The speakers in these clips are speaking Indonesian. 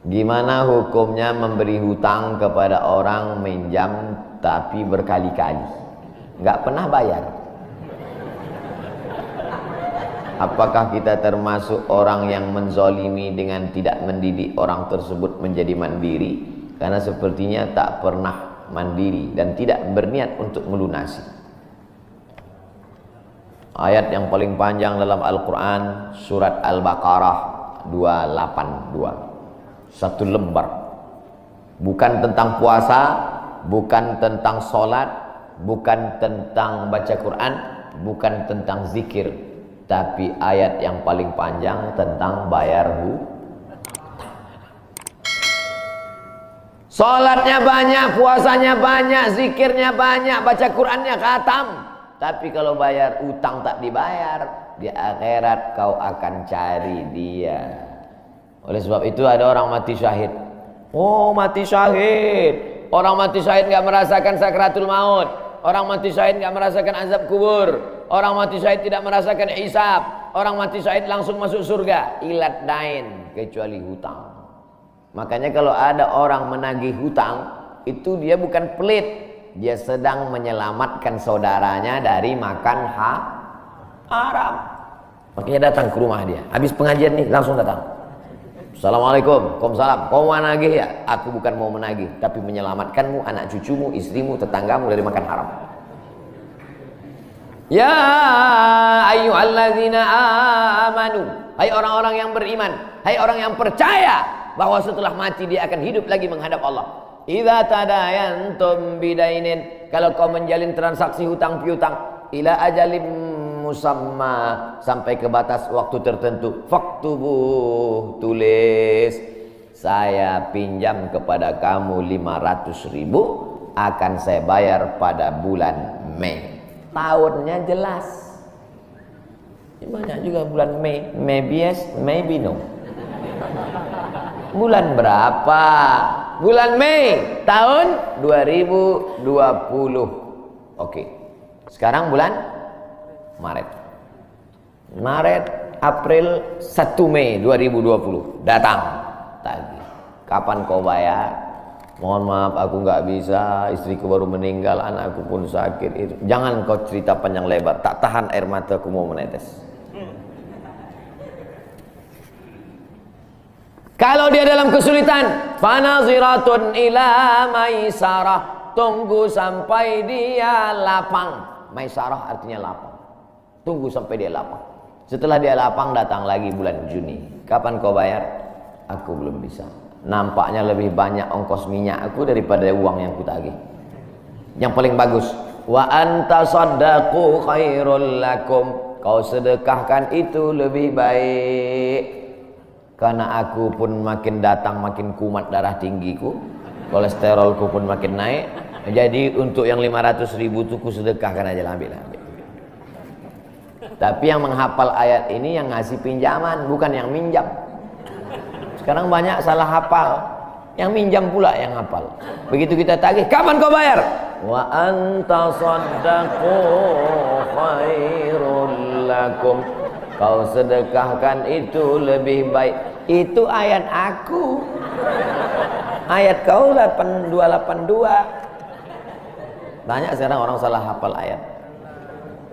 Gimana hukumnya memberi hutang kepada orang minjam tapi berkali-kali nggak pernah bayar? Apakah kita termasuk orang yang menzolimi dengan tidak mendidik orang tersebut menjadi mandiri? Karena sepertinya tak pernah mandiri dan tidak berniat untuk melunasi. Ayat yang paling panjang dalam Al-Quran, surat Al-Baqarah 282. Satu lembar. Bukan tentang puasa, bukan tentang sholat, bukan tentang baca Quran, bukan tentang zikir, tapi ayat yang paling panjang tentang bayar hutang. Sholatnya banyak, puasanya banyak, zikirnya banyak, baca Qurannya khatam, tapi kalau bayar utang tak dibayar, di akhirat kau akan cari dia. Oleh sebab itu ada orang mati syahid. Oh, mati syahid. Orang mati syahid gak merasakan sakratul maut. Orang mati syahid gak merasakan azab kubur. Orang mati syahid tidak merasakan hisab. Orang mati syahid langsung masuk surga. Ilat dain, kecuali hutang. Makanya kalau ada orang menagih hutang, itu dia bukan pelit. Dia sedang menyelamatkan saudaranya dari makan haram. Makanya datang ke rumah dia. Habis pengajian nih langsung datang. Assalamualaikum, waalaikumsalam. Kau mau menagih ya? Aku bukan mau menagih, tapi menyelamatkanmu, anak cucumu, istrimu, tetanggamu dari makan haram. Ya ayyuhalladzina amanu, hai orang-orang yang beriman, hai orang yang percaya bahwa setelah mati dia akan hidup lagi menghadap Allah. Idza tadayantum bidainin, kalau kau menjalin transaksi hutang piutang, ila ajalim musamma, sampai ke batas waktu tertentu, faktubuh, tulis, saya pinjam kepada kamu 500.000, akan saya bayar pada bulan Mei. Tahunnya jelas. Banyak juga bulan Mei. Maybe yes, maybe no. Bulan berapa? Bulan Mei tahun 2020. Oke. Sekarang bulan Maret, April, 1 Mei 2020 datang tagih. Kapan kau bayar? Mohon maaf aku nggak bisa, istriku baru meninggal, anakku pun sakit. Itu jangan kau cerita panjang lebar, tak tahan air mataku mau menetes. Kalau dia dalam kesulitan, fanaziratun ila maisarah, tunggu sampai dia lapang. Maisarah artinya lapang. Tunggu sampai dia lapang. Setelah dia lapang datang lagi bulan Juni. Kapan kau bayar? Aku belum bisa. Nampaknya lebih banyak ongkos minyak aku daripada uang yang kutagih. Yang paling bagus, wa anta saddaqu khairul lakum. Kau sedekahkan itu lebih baik. Karena aku pun makin datang makin kumat darah tinggiku, kolesterolku pun makin naik. Jadi untuk yang 500.000 itu ku sedekahkan aja, ambil. Tapi yang menghafal ayat ini yang ngasih pinjaman, bukan yang minjam. Sekarang banyak salah hafal, yang minjam pula yang hafal. Begitu kita tagih, kapan kau bayar? Wa anta saddaqu khairul lakum. Kau sedekahkan itu lebih baik. Itu ayat aku. Ayat kau 8282. Banyak sekarang orang salah hafal ayat.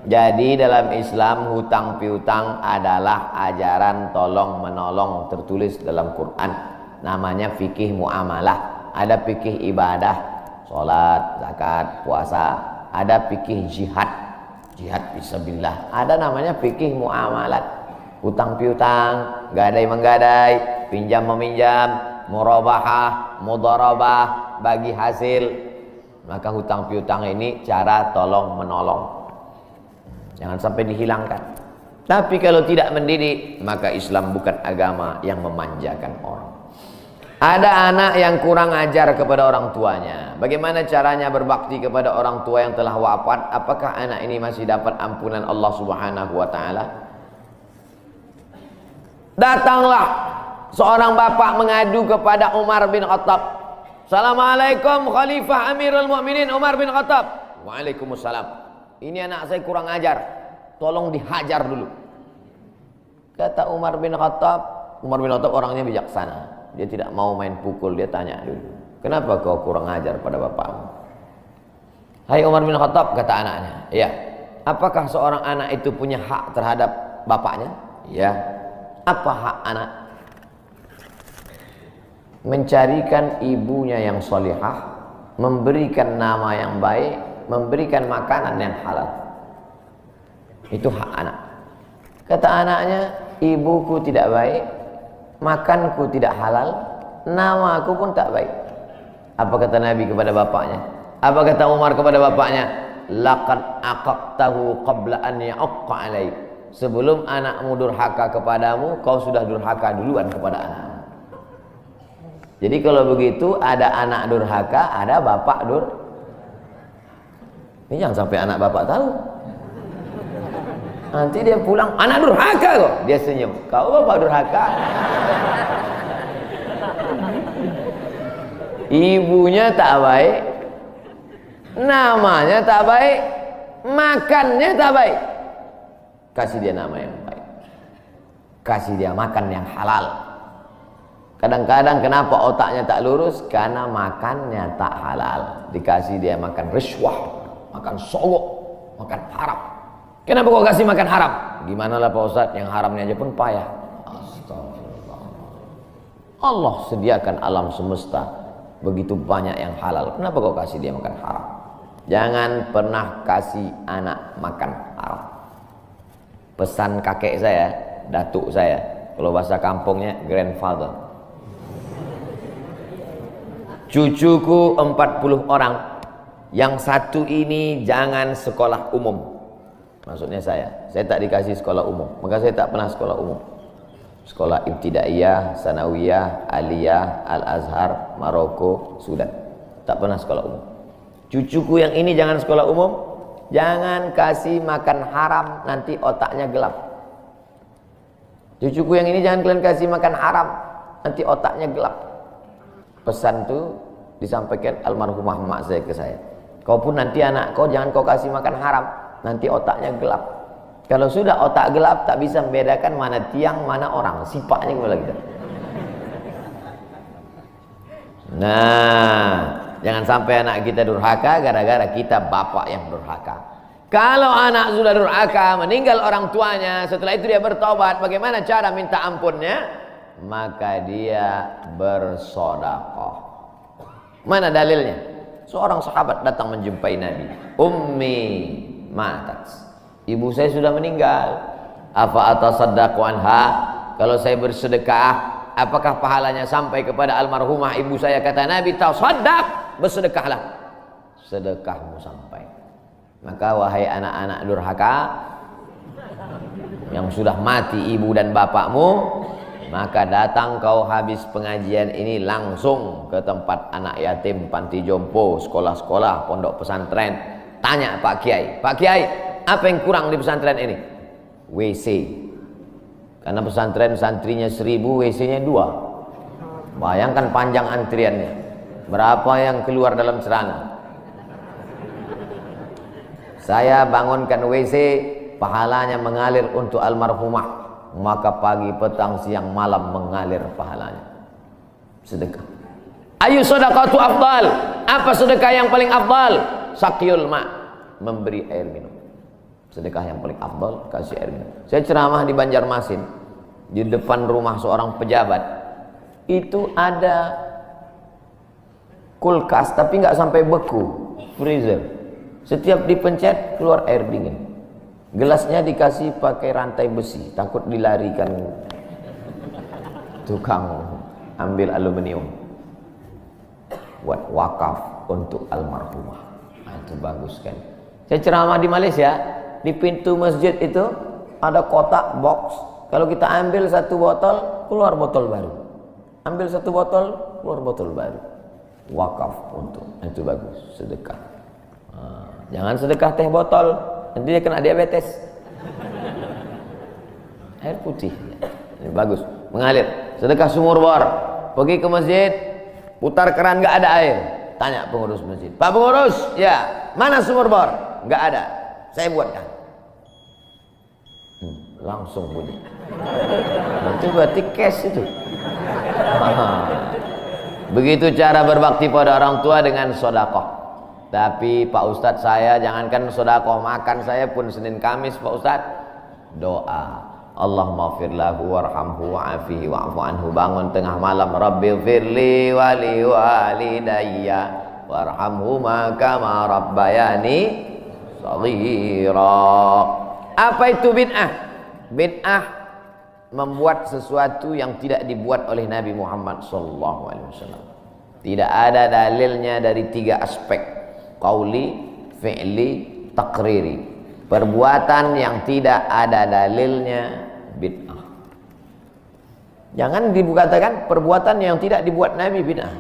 Jadi dalam Islam hutang piutang adalah ajaran tolong menolong tertulis dalam Quran. Namanya fikih muamalah. Ada fikih ibadah, sholat, zakat, puasa. Ada fikih jihad, jihad fisabilillah. Ada namanya fikih muamalat. Hutang piutang, gadai menggadai, pinjam meminjam, murabahah, mudharabah, bagi hasil. Maka hutang piutang ini cara tolong menolong. Jangan sampai dihilangkan. Tapi kalau tidak mendidik, maka Islam bukan agama yang memanjakan orang. Ada anak yang kurang ajar kepada orang tuanya. Bagaimana caranya berbakti kepada orang tua yang telah wafat? Apakah anak ini masih dapat ampunan Allah Subhanahu wa taala? Datanglah seorang bapak mengadu kepada Umar bin Khattab. Assalamualaikum Khalifah Amirul Mukminin Umar bin Khattab. Waalaikumsalam. Ini anak saya kurang ajar, tolong dihajar dulu. Kata Umar bin Khattab orangnya bijaksana. Dia tidak mau main pukul, dia tanya dulu, kenapa kau kurang ajar pada bapakmu? Hai Umar bin Khattab, kata anaknya, iya. Apakah seorang anak itu punya hak terhadap bapaknya? Iya. Apa hak anak? Mencarikan ibunya yang solihah, memberikan nama yang baik, memberikan makanan yang halal. Itu hak anak. Kata anaknya, ibuku tidak baik, makanku tidak halal, namaku pun tak baik. Apa kata Nabi kepada bapaknya? Apa kata Umar kepada bapaknya? Laqad aqaqtahu qabla an ya'aqqa alaik. Sebelum anakmu durhaka kepadamu, kau sudah durhaka duluan kepada anakmu. Jadi kalau begitu, ada anak durhaka, ada bapak Ini jangan sampai anak bapak tahu. Nanti dia pulang, anak durhaka kok. Dia senyum, kau bapak durhaka. Ibunya tak baik, namanya tak baik, makannya tak baik. Kasih dia nama yang baik, kasih dia makan yang halal. Kadang-kadang kenapa otaknya tak lurus? Karena makannya tak halal. Dikasih dia makan rishwah, makan sogok, makan haram. Kenapa kau kasih makan haram? Gimana lah Pak Ustadz, yang haramnya aja pun payah. Astagfirullah. Allah sediakan alam semesta begitu banyak yang halal. Kenapa kau kasih dia makan haram? Jangan pernah kasih anak makan haram. Pesan kakek saya, datuk saya, kalau bahasa kampungnya grandfather. Cucuku 40 orang, yang satu ini jangan sekolah umum. Maksudnya saya tak dikasih sekolah umum, maka saya tak pernah sekolah umum. Sekolah ibtidaiyah, sanawiyah, aliyah, al-azhar, Maroko, Sudan. Tak pernah sekolah umum. Cucuku yang ini jangan sekolah umum, jangan kasih makan haram, nanti otaknya gelap. Cucuku yang ini jangan kalian kasih makan haram, nanti otaknya gelap. Pesan itu disampaikan almarhumah mak saya ke saya. Kau pun nanti anak kau jangan kau kasih makan haram, nanti otaknya gelap. Kalau sudah otak gelap, tak bisa membedakan mana tiang, mana orang. Sifatnya kemana kita. Nah, jangan sampai anak kita durhaka gara-gara kita bapak yang durhaka. Kalau anak sudah durhaka, meninggal orang tuanya, setelah itu dia bertobat, bagaimana cara minta ampunnya? Maka dia bersedekah. Mana dalilnya? Seorang sahabat datang menjumpai Nabi. Ummi matat. Ibu saya sudah meninggal. Apa atasaddaqu anha? Kalau saya bersedekah, apakah pahalanya sampai kepada almarhumah ibu saya? Kata Nabi, tasaddaq, bersedekahlah. Sedekahmu sampai. Maka wahai anak-anak durhaka yang sudah mati ibu dan bapakmu, maka datang kau habis pengajian ini langsung ke tempat anak yatim, panti jompo, sekolah-sekolah, pondok pesantren. Tanya Pak Kiai, Pak Kiai, apa yang kurang di pesantren ini? WC. Karena pesantren santrinya 1000, WC-nya 2. Bayangkan panjang antriannya. Berapa yang keluar dalam celana? Saya bangunkan WC, pahalanya mengalir untuk almarhumah. Maka pagi, petang, siang, malam mengalir pahalanya. Sedekah. Ayu sedekatu afdal. Apa sedekah yang paling afdal? Sakyul ma, memberi air minum. Sedekah yang paling afdal, kasih air minum. Saya ceramah di Banjarmasin, di depan rumah seorang pejabat. Itu ada kulkas tapi nggak sampai beku, freezer. Setiap dipencet keluar air dingin. Gelasnya dikasih pakai rantai besi, takut dilarikan tukang ambil aluminium. Buat wakaf untuk almarhumah. Nah, itu bagus kan. Saya ceramah di Malaysia, di pintu masjid itu ada kotak box. Kalau kita ambil satu botol, keluar botol baru. Ambil satu botol, keluar botol baru. Wakaf untuk, itu bagus, sedekah. Jangan sedekah teh botol, nanti dia kena diabetes. Air putih, ini bagus, mengalir. Sedekah sumur bor, pergi ke masjid, putar keran nggak ada air, tanya pengurus masjid, Pak pengurus, ya mana sumur bor? Nggak ada, saya buatkan. Langsung bunyi. Itu berarti cash itu. Begitu cara berbakti pada orang tua dengan sedekah. Tapi Pak Ustadz, saya jangankan sedekah, makan saya pun Senin Kamis Pak Ustadz doa. Allahumma fir lahu warhamhu wa'afihi wa'fu anhu. Bangun tengah malam, Rabbi firli wali walidayya warhamhuma kama rabbayani shaghira. Apa itu bid'ah? Bid'ah membuat sesuatu yang tidak dibuat oleh Nabi Muhammad SAW. Tidak ada dalilnya dari 3 aspek: qauli, fi'li, takriri. Perbuatan yang tidak ada dalilnya bid'ah. Jangan dikatakan perbuatan yang tidak dibuat Nabi bid'ah.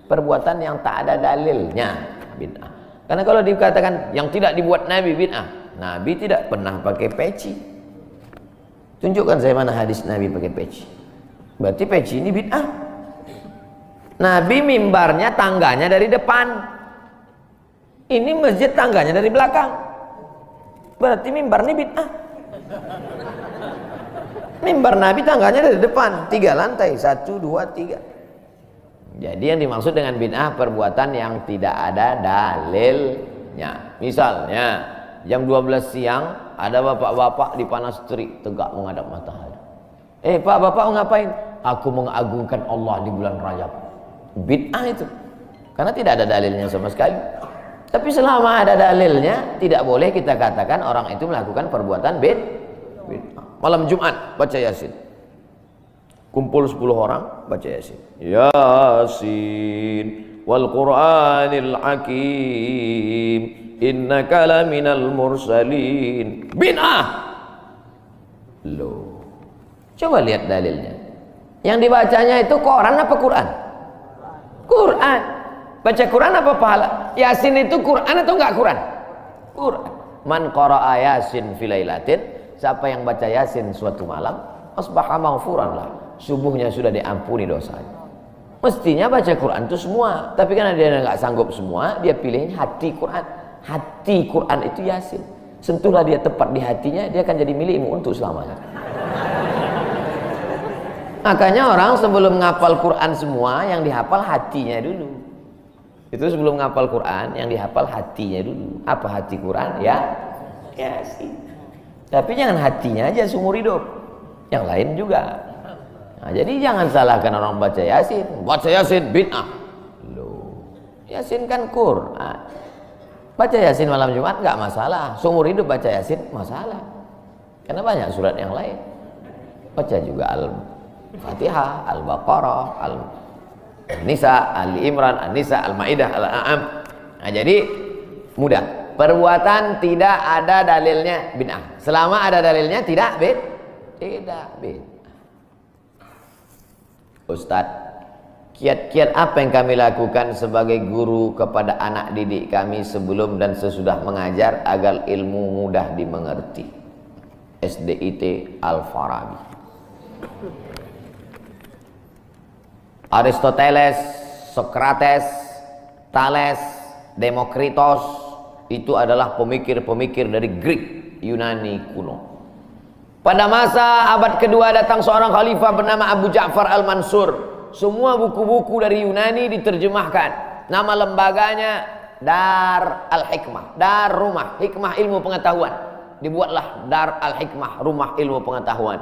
Perbuatan yang tak ada dalilnya bid'ah. Karena kalau dikatakan yang tidak dibuat Nabi bid'ah, Nabi tidak pernah pakai peci. Tunjukkan saya mana hadis Nabi pakai peci. Berarti peci ini bid'ah. Nabi mimbarnya tangganya dari depan. Ini masjid tangganya dari belakang. Berarti mimbar ini bid'ah. Mimbar Nabi tangganya dari depan, 3 lantai, 1, 2, 3. Jadi yang dimaksud dengan bid'ah perbuatan yang tidak ada dalilnya. Misalnya jam 12 siang ada bapak-bapak di panas terik tegak menghadap matahari. Pak, bapak mau ngapain? Aku mengagungkan Allah di bulan Rajab. Bid'ah itu. Karena tidak ada dalilnya sama sekali. Tapi selama ada dalilnya, tidak boleh kita katakan orang itu melakukan perbuatan bid'ah. Malam Jumat baca Yasin. Kumpul 10 orang baca Yasin. Yasin wal Qur'anil Hakim innaka laminal mursalin. Bid'ah. Loh. Coba lihat dalilnya. Yang dibacanya itu Quran apa Quran? Quran. Baca Quran apa pahala? Yasin itu Quran atau enggak Quran? Quran. Man qara'a Yasin fi lailatin, siapa yang baca Yasin suatu malam, asbaha maghfuran lah. Subuhnya sudah diampuni dosanya. Mestinya baca Quran itu semua, tapi karena dia enggak sanggup semua, dia pilih hati Quran. Hati Quran itu Yasin. Sentuhlah dia tepat di hatinya, dia akan jadi milikmu untuk selamanya. Makanya orang sebelum ngapal Quran semua, yang dihafal hatinya dulu. Itu sebelum ngapal Quran, yang dihafal hatinya dulu. Apa hati Quran? Ya, Yasin. Tapi jangan hatinya aja seumur hidup, yang lain juga. Nah, jadi jangan salahkan orang baca Yasin. Baca Yasin bid'ah. Loh, Yasin kan Quran. Baca Yasin malam Jumat nggak masalah. Seumur hidup baca Yasin masalah. Karena banyak surat yang lain. Baca juga Al-Fatihah, Al-Baqarah, Al-Nisa, Ali Imran, An-Nisa, Al-Maidah, Al-An'am. Nah, jadi mudah. Perbuatan tidak ada dalilnya bid'ah. Selama ada dalilnya tidak bid'ah. Ustadz, kiat-kiat apa yang kami lakukan sebagai guru kepada anak didik kami sebelum dan sesudah mengajar agar ilmu mudah dimengerti? SDIT Al-Farabi. Aristoteles, Socrates, Thales, Demokritos itu adalah pemikir-pemikir dari Greek, Yunani kuno. Pada masa abad kedua datang seorang khalifah bernama Abu Ja'far Al-Mansur. Semua buku-buku dari Yunani diterjemahkan. Nama lembaganya Dar Al-Hikmah, Dar Rumah Hikmah Ilmu Pengetahuan. Dibuatlah Dar Al-Hikmah, Rumah Ilmu Pengetahuan.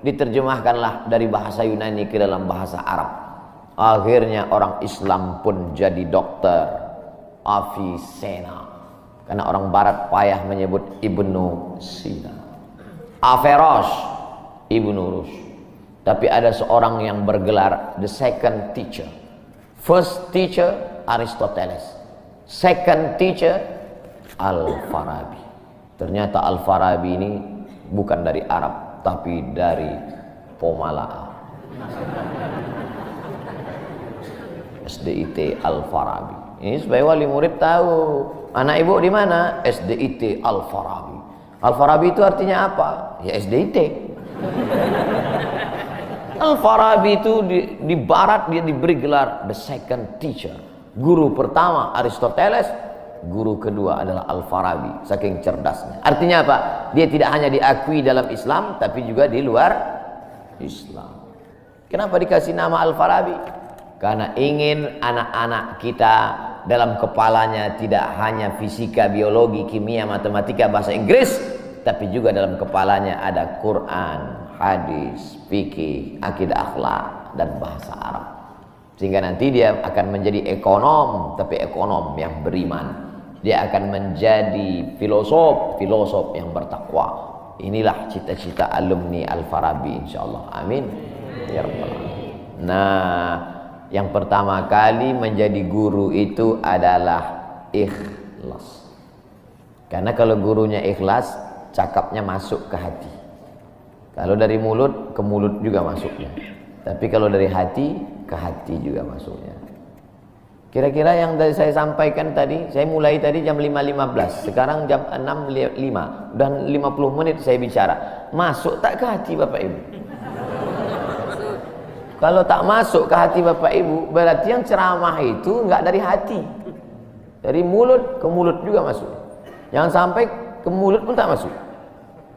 Diterjemahkanlah dari bahasa Yunani ke dalam bahasa Arab. Akhirnya orang Islam pun jadi dokter, Avicenna. Karena orang barat payah menyebut Ibnu Sina. Averroes, Ibnu Rushd. Tapi ada seorang yang bergelar the second teacher. First teacher Aristoteles, second teacher Al-Farabi. Ternyata Al-Farabi ini bukan dari Arab, tapi dari Pomalaa. SDIT Al-Farabi. Ini supaya wali murid tahu. Anak ibu di mana? SDIT Al-Farabi. Al-Farabi itu artinya apa? Ya SDIT. Al-Farabi itu di barat dia diberi gelar the second teacher. Guru pertama Aristoteles, guru kedua adalah Al-Farabi, saking cerdasnya. Artinya apa? Dia tidak hanya diakui dalam Islam, tapi juga di luar Islam. Kenapa dikasih nama Al-Farabi? karena ingin anak-anak kita dalam kepalanya tidak hanya fisika, biologi, kimia, matematika, bahasa Inggris, tapi juga dalam kepalanya ada Quran, hadis, fikih, akidah, akhlak, dan bahasa Arab. Sehingga nanti dia akan menjadi ekonom, tapi ekonom yang beriman. Dia akan menjadi filosof yang bertakwa. Inilah cita-cita alumni Al-Farabi, insyaallah. Amin ya rabbal alamin. Nah, yang pertama kali menjadi guru itu adalah ikhlas. Karena kalau gurunya ikhlas, cakapnya masuk ke hati. Kalau dari mulut ke mulut juga masuknya. Tapi kalau dari hati ke hati juga masuknya. Kira-kira yang tadi saya sampaikan tadi, saya mulai tadi jam 5.15, sekarang jam 6.05, dan 50 menit saya bicara. Masuk tak ke hati Bapak Ibu? Kalau tak masuk ke hati Bapak Ibu, berarti yang ceramah itu enggak dari hati. Dari mulut ke mulut juga masuk. Jangan sampai ke mulut pun tak masuk.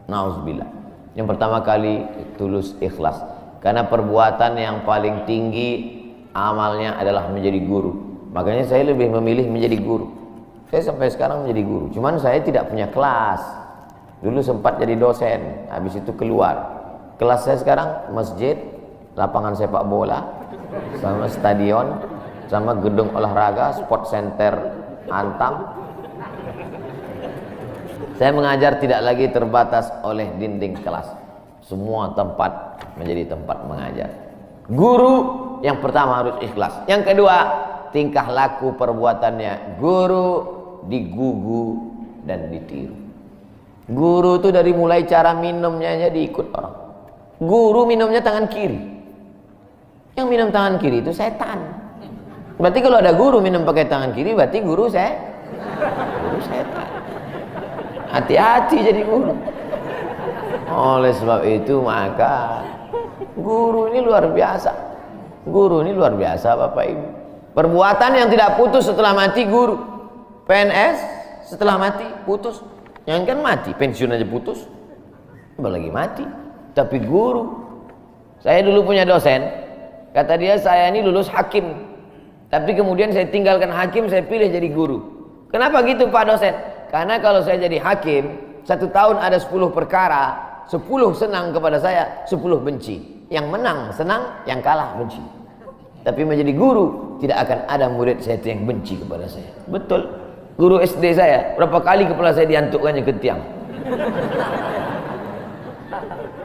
Nauzubillah. Yang pertama kali tulus ikhlas. Karena perbuatan yang paling tinggi amalnya adalah menjadi guru. Makanya saya lebih memilih menjadi guru. Saya sampai sekarang menjadi guru. Cuman saya tidak punya kelas. Dulu sempat jadi dosen, habis itu keluar. Kelas saya sekarang masjid, lapangan sepak bola, sama stadion, sama gedung olahraga, sport center Antam. Saya mengajar tidak lagi terbatas oleh dinding kelas. Semua tempat menjadi tempat mengajar. Guru yang pertama harus ikhlas. Yang kedua, tingkah laku perbuatannya. Guru digugu dan ditiru. Guru itu dari mulai cara minumnya aja diikut orang. Guru minumnya tangan kiri. Yang minum tangan kiri itu setan. Berarti kalau ada guru minum pakai tangan kiri, berarti guru setan. Hati-hati jadi guru. Oleh sebab itu maka guru ini luar biasa. Guru ini luar biasa Bapak Ibu. Perbuatan yang tidak putus setelah mati guru. PNS setelah mati putus. Yang kan mati, pensiun aja putus. Apalagi mati. Tapi guru. Saya dulu punya dosen. Kata dia, saya ini lulus hakim. Tapi kemudian saya tinggalkan hakim, saya pilih jadi guru. Kenapa gitu Pak dosen? Karena kalau saya jadi hakim, 1 tahun ada 10 perkara. 10 senang kepada saya, 10 benci. Yang menang senang, yang kalah benci. Tapi menjadi guru, tidak akan ada murid saya yang benci kepada saya. Betul. Guru SD saya, berapa kali kepala saya diantukkannya ke tiang.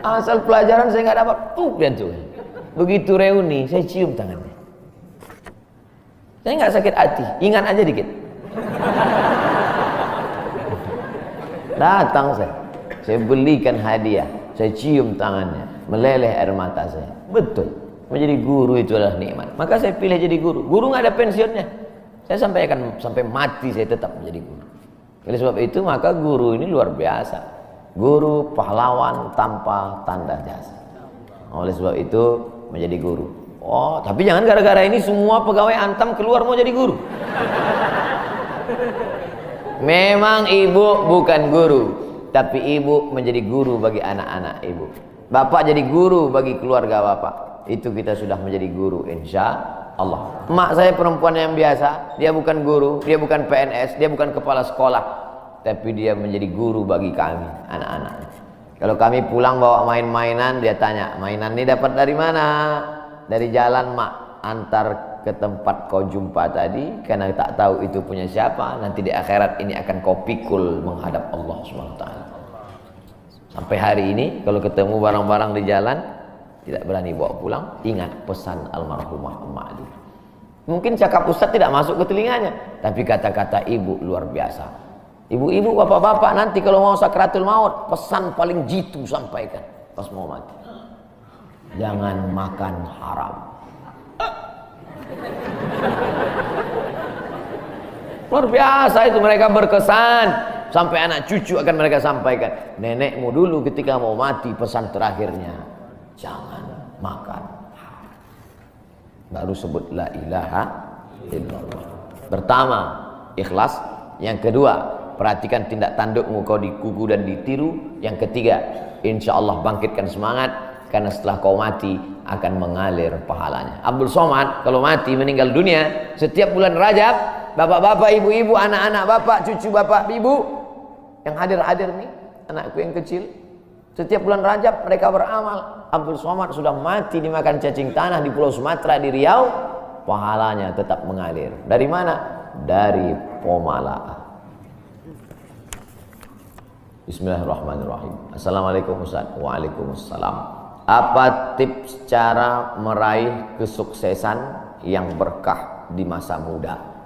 Asal pelajaran saya nggak dapat, diantukkan. Begitu reuni, saya cium tangannya. Saya nggak sakit hati, ingat aja dikit. Datang saya belikan hadiah, saya cium tangannya, meleleh air mata saya. Betul. Menjadi guru itu adalah nikmat. Maka saya pilih jadi guru. Guru nggak ada pensiunnya. Saya sampai mati saya tetap menjadi guru. Oleh sebab itu maka guru ini luar biasa. Guru pahlawan tanpa tanda jasa. Oleh sebab itu menjadi guru. Oh, tapi jangan gara-gara ini semua pegawai Antam keluar mau jadi guru. Memang ibu bukan guru, tapi ibu menjadi guru bagi anak-anak ibu. Bapak jadi guru bagi keluarga bapak. Itu kita sudah menjadi guru insya Allah. Mak saya perempuan yang biasa, dia bukan guru, dia bukan PNS, dia bukan kepala sekolah, tapi dia menjadi guru bagi kami anak-anak. Kalau kami pulang bawa main-mainan, dia tanya, mainan ini dapat dari mana? Dari jalan mak, antar ke tempat kau jumpa tadi, karena tak tahu itu punya siapa. Nanti di akhirat ini akan kau pikul menghadap Allah SWT. Sampai hari ini kalau ketemu barang-barang di jalan tidak berani bawa pulang, ingat pesan almarhumah emak Ali. Mungkin cakap ustaz tidak masuk ke telinganya, tapi kata-kata ibu luar biasa. Ibu-ibu, bapak-bapak, nanti kalau mau sakratul maut, pesan paling jitu sampaikan pas mau mati. Jangan makan haram. Luar biasa itu, mereka berkesan. Sampai anak cucu akan mereka sampaikan. Nenekmu dulu ketika mau mati, pesan terakhirnya, jangan makan haram. Baru sebut la ilaha illallah. Pertama, ikhlas. Yang kedua, perhatikan tindak tandukmu, kau digugu dan ditiru. Yang ketiga, insya Allah bangkitkan semangat, karena setelah kau mati akan mengalir pahalanya. Abdul Somad kalau mati meninggal dunia, setiap bulan Rajab, bapak-bapak, ibu-ibu, anak-anak bapak, cucu bapak, ibu yang hadir-hadir nih, anakku yang kecil, setiap bulan Rajab mereka beramal. Abdul Somad sudah mati dimakan cacing tanah di Pulau Sumatera di Riau, pahalanya tetap mengalir. Dari mana? Dari Pomala. Bismillahirrahmanirrahim. Assalamualaikum Ustaz. Waalaikumsalam. Apa tips cara meraih kesuksesan yang berkah di masa muda?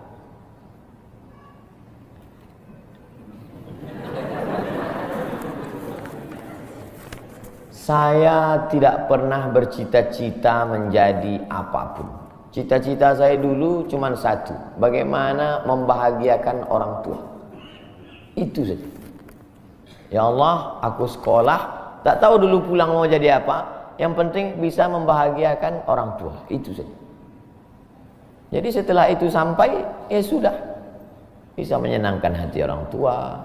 Saya tidak pernah bercita-cita menjadi apapun. Cita-cita saya dulu cuma satu, bagaimana membahagiakan orang tua. Itu saja. Ya Allah, aku sekolah, tak tahu dulu pulang mau jadi apa. Yang penting bisa membahagiakan orang tua. Itu saja. Jadi setelah itu sampai, ya sudah. Bisa menyenangkan hati orang tua.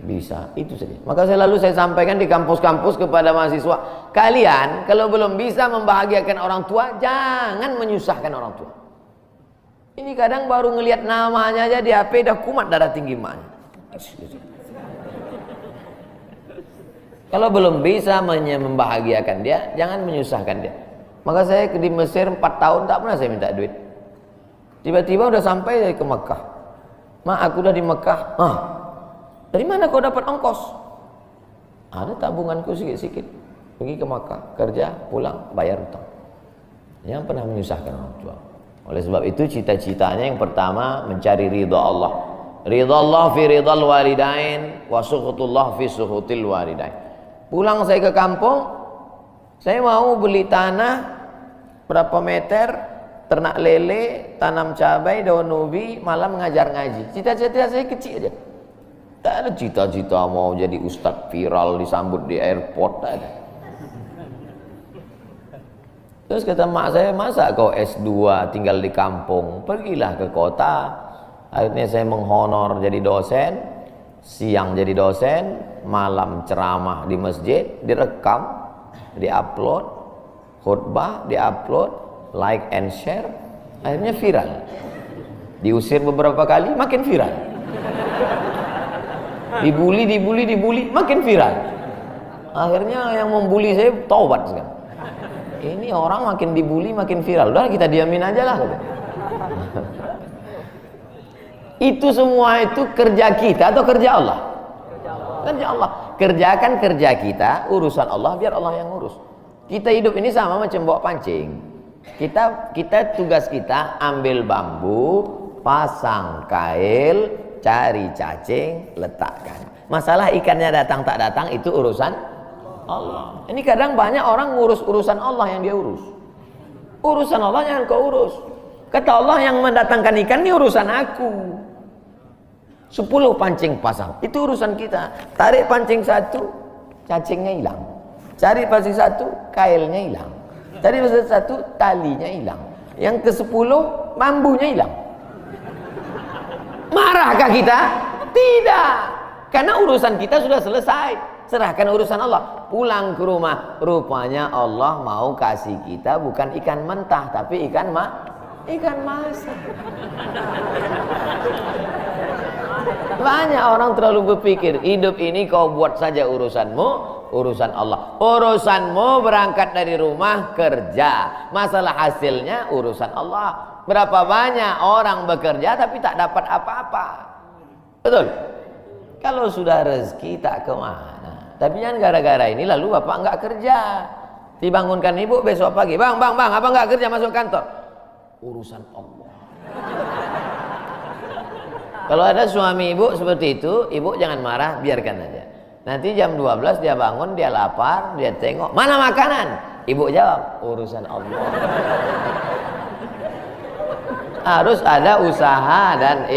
Bisa, itu saja. Maka selalu saya sampaikan di kampus-kampus kepada mahasiswa, kalian kalau belum bisa membahagiakan orang tua, jangan menyusahkan orang tua. Ini kadang baru ngelihat namanya aja di HP dah kumat darah tinggi emaknya. Kalau belum bisa membahagiakan dia, jangan menyusahkan dia. Maka saya di Mesir 4 tahun tak pernah saya minta duit. Tiba-tiba udah sampai ke Mekah. Mak, aku udah di Mekah. Dari mana kau dapat ongkos? Ada tabunganku sikit-sikit. Pergi ke Mekah, kerja, pulang, bayar hutang. Jangan pernah menyusahkan orang tua. Oleh sebab itu cita-citanya yang pertama mencari ridha Allah. Ridha Allah fi ridhal walidain wa sukhutullah fi sukhutil walidain. Pulang saya ke kampung, saya mau beli tanah berapa meter, ternak lele, tanam cabai, daun ubi, malam mengajar ngaji. Cita-cita saya kecil aja. Tak ada cita-cita mau jadi ustadz viral disambut di airport, tak ada. Terus kata mak saya, masa kau S2 tinggal di kampung, pergilah ke kota. Akhirnya saya menghonor jadi dosen, siang jadi dosen, malam ceramah di masjid, direkam, diupload, khutbah diupload, like and share, akhirnya viral. Diusir beberapa kali, makin viral. Dibully, makin viral. Akhirnya yang membuli saya taubat sekarang. Ini orang makin dibully, makin viral. Udah kita diamin aja lah. Itu semua itu kerja kita atau kerja Allah? Kerja Allah. Kerjakan kerja kita, urusan Allah biar Allah yang urus. Kita hidup ini sama macam bawa pancing. Kita tugas kita ambil bambu, pasang kail, cari cacing, letakkan. Masalah ikannya datang tak datang itu urusan Allah. Ini kadang banyak orang ngurus urusan Allah yang dia urus. Urusan Allah yang kau urus. Kata Allah, yang mendatangkan ikan ini urusan aku. 10 pancing pasang, itu urusan kita. Tarik pancing satu, cacingnya hilang. Cari pancing satu, kailnya hilang. Cari pancing satu, talinya hilang. Yang ke-10, bambunya hilang. Marahkah kita? Tidak. Karena urusan kita sudah selesai. Serahkan urusan Allah. Pulang ke rumah, rupanya Allah mau kasih kita bukan ikan mentah, tapi ikan masak. Banyak orang terlalu berpikir hidup ini kau buat saja urusanmu, urusan Allah. Urusanmu berangkat dari rumah kerja, masalah hasilnya urusan Allah. Berapa banyak orang bekerja tapi tak dapat apa-apa. Betul? Kalau sudah rezeki tak kemana. Tapi jangan gara-gara ini lalu bapak enggak kerja. Dibangunkan ibu besok pagi, bang, abang enggak kerja masuk kantor. Urusan Allah. Kalau ada suami ibu seperti itu, ibu jangan marah, biarkan aja. Nanti jam 12 dia bangun, dia lapar, dia tengok, mana makanan? Ibu jawab, urusan Allah. Harus ada usaha dan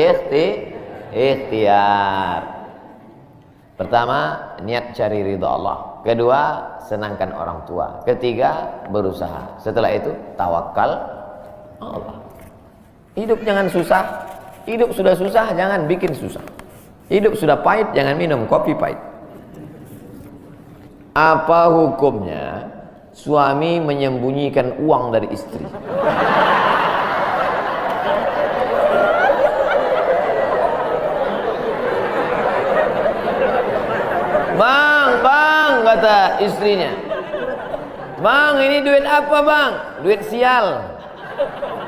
ikhtiar. Pertama, niat cari ridha Allah. Kedua, senangkan orang tua. Ketiga, berusaha. Setelah itu, tawakal Allah. Hidup jangan susah. Hidup sudah susah, jangan bikin susah. Hidup sudah pahit, jangan minum kopi pahit. Apa hukumnya suami menyembunyikan uang dari istri. Bang, kata istrinya. Bang, ini duit apa bang? Duit sial.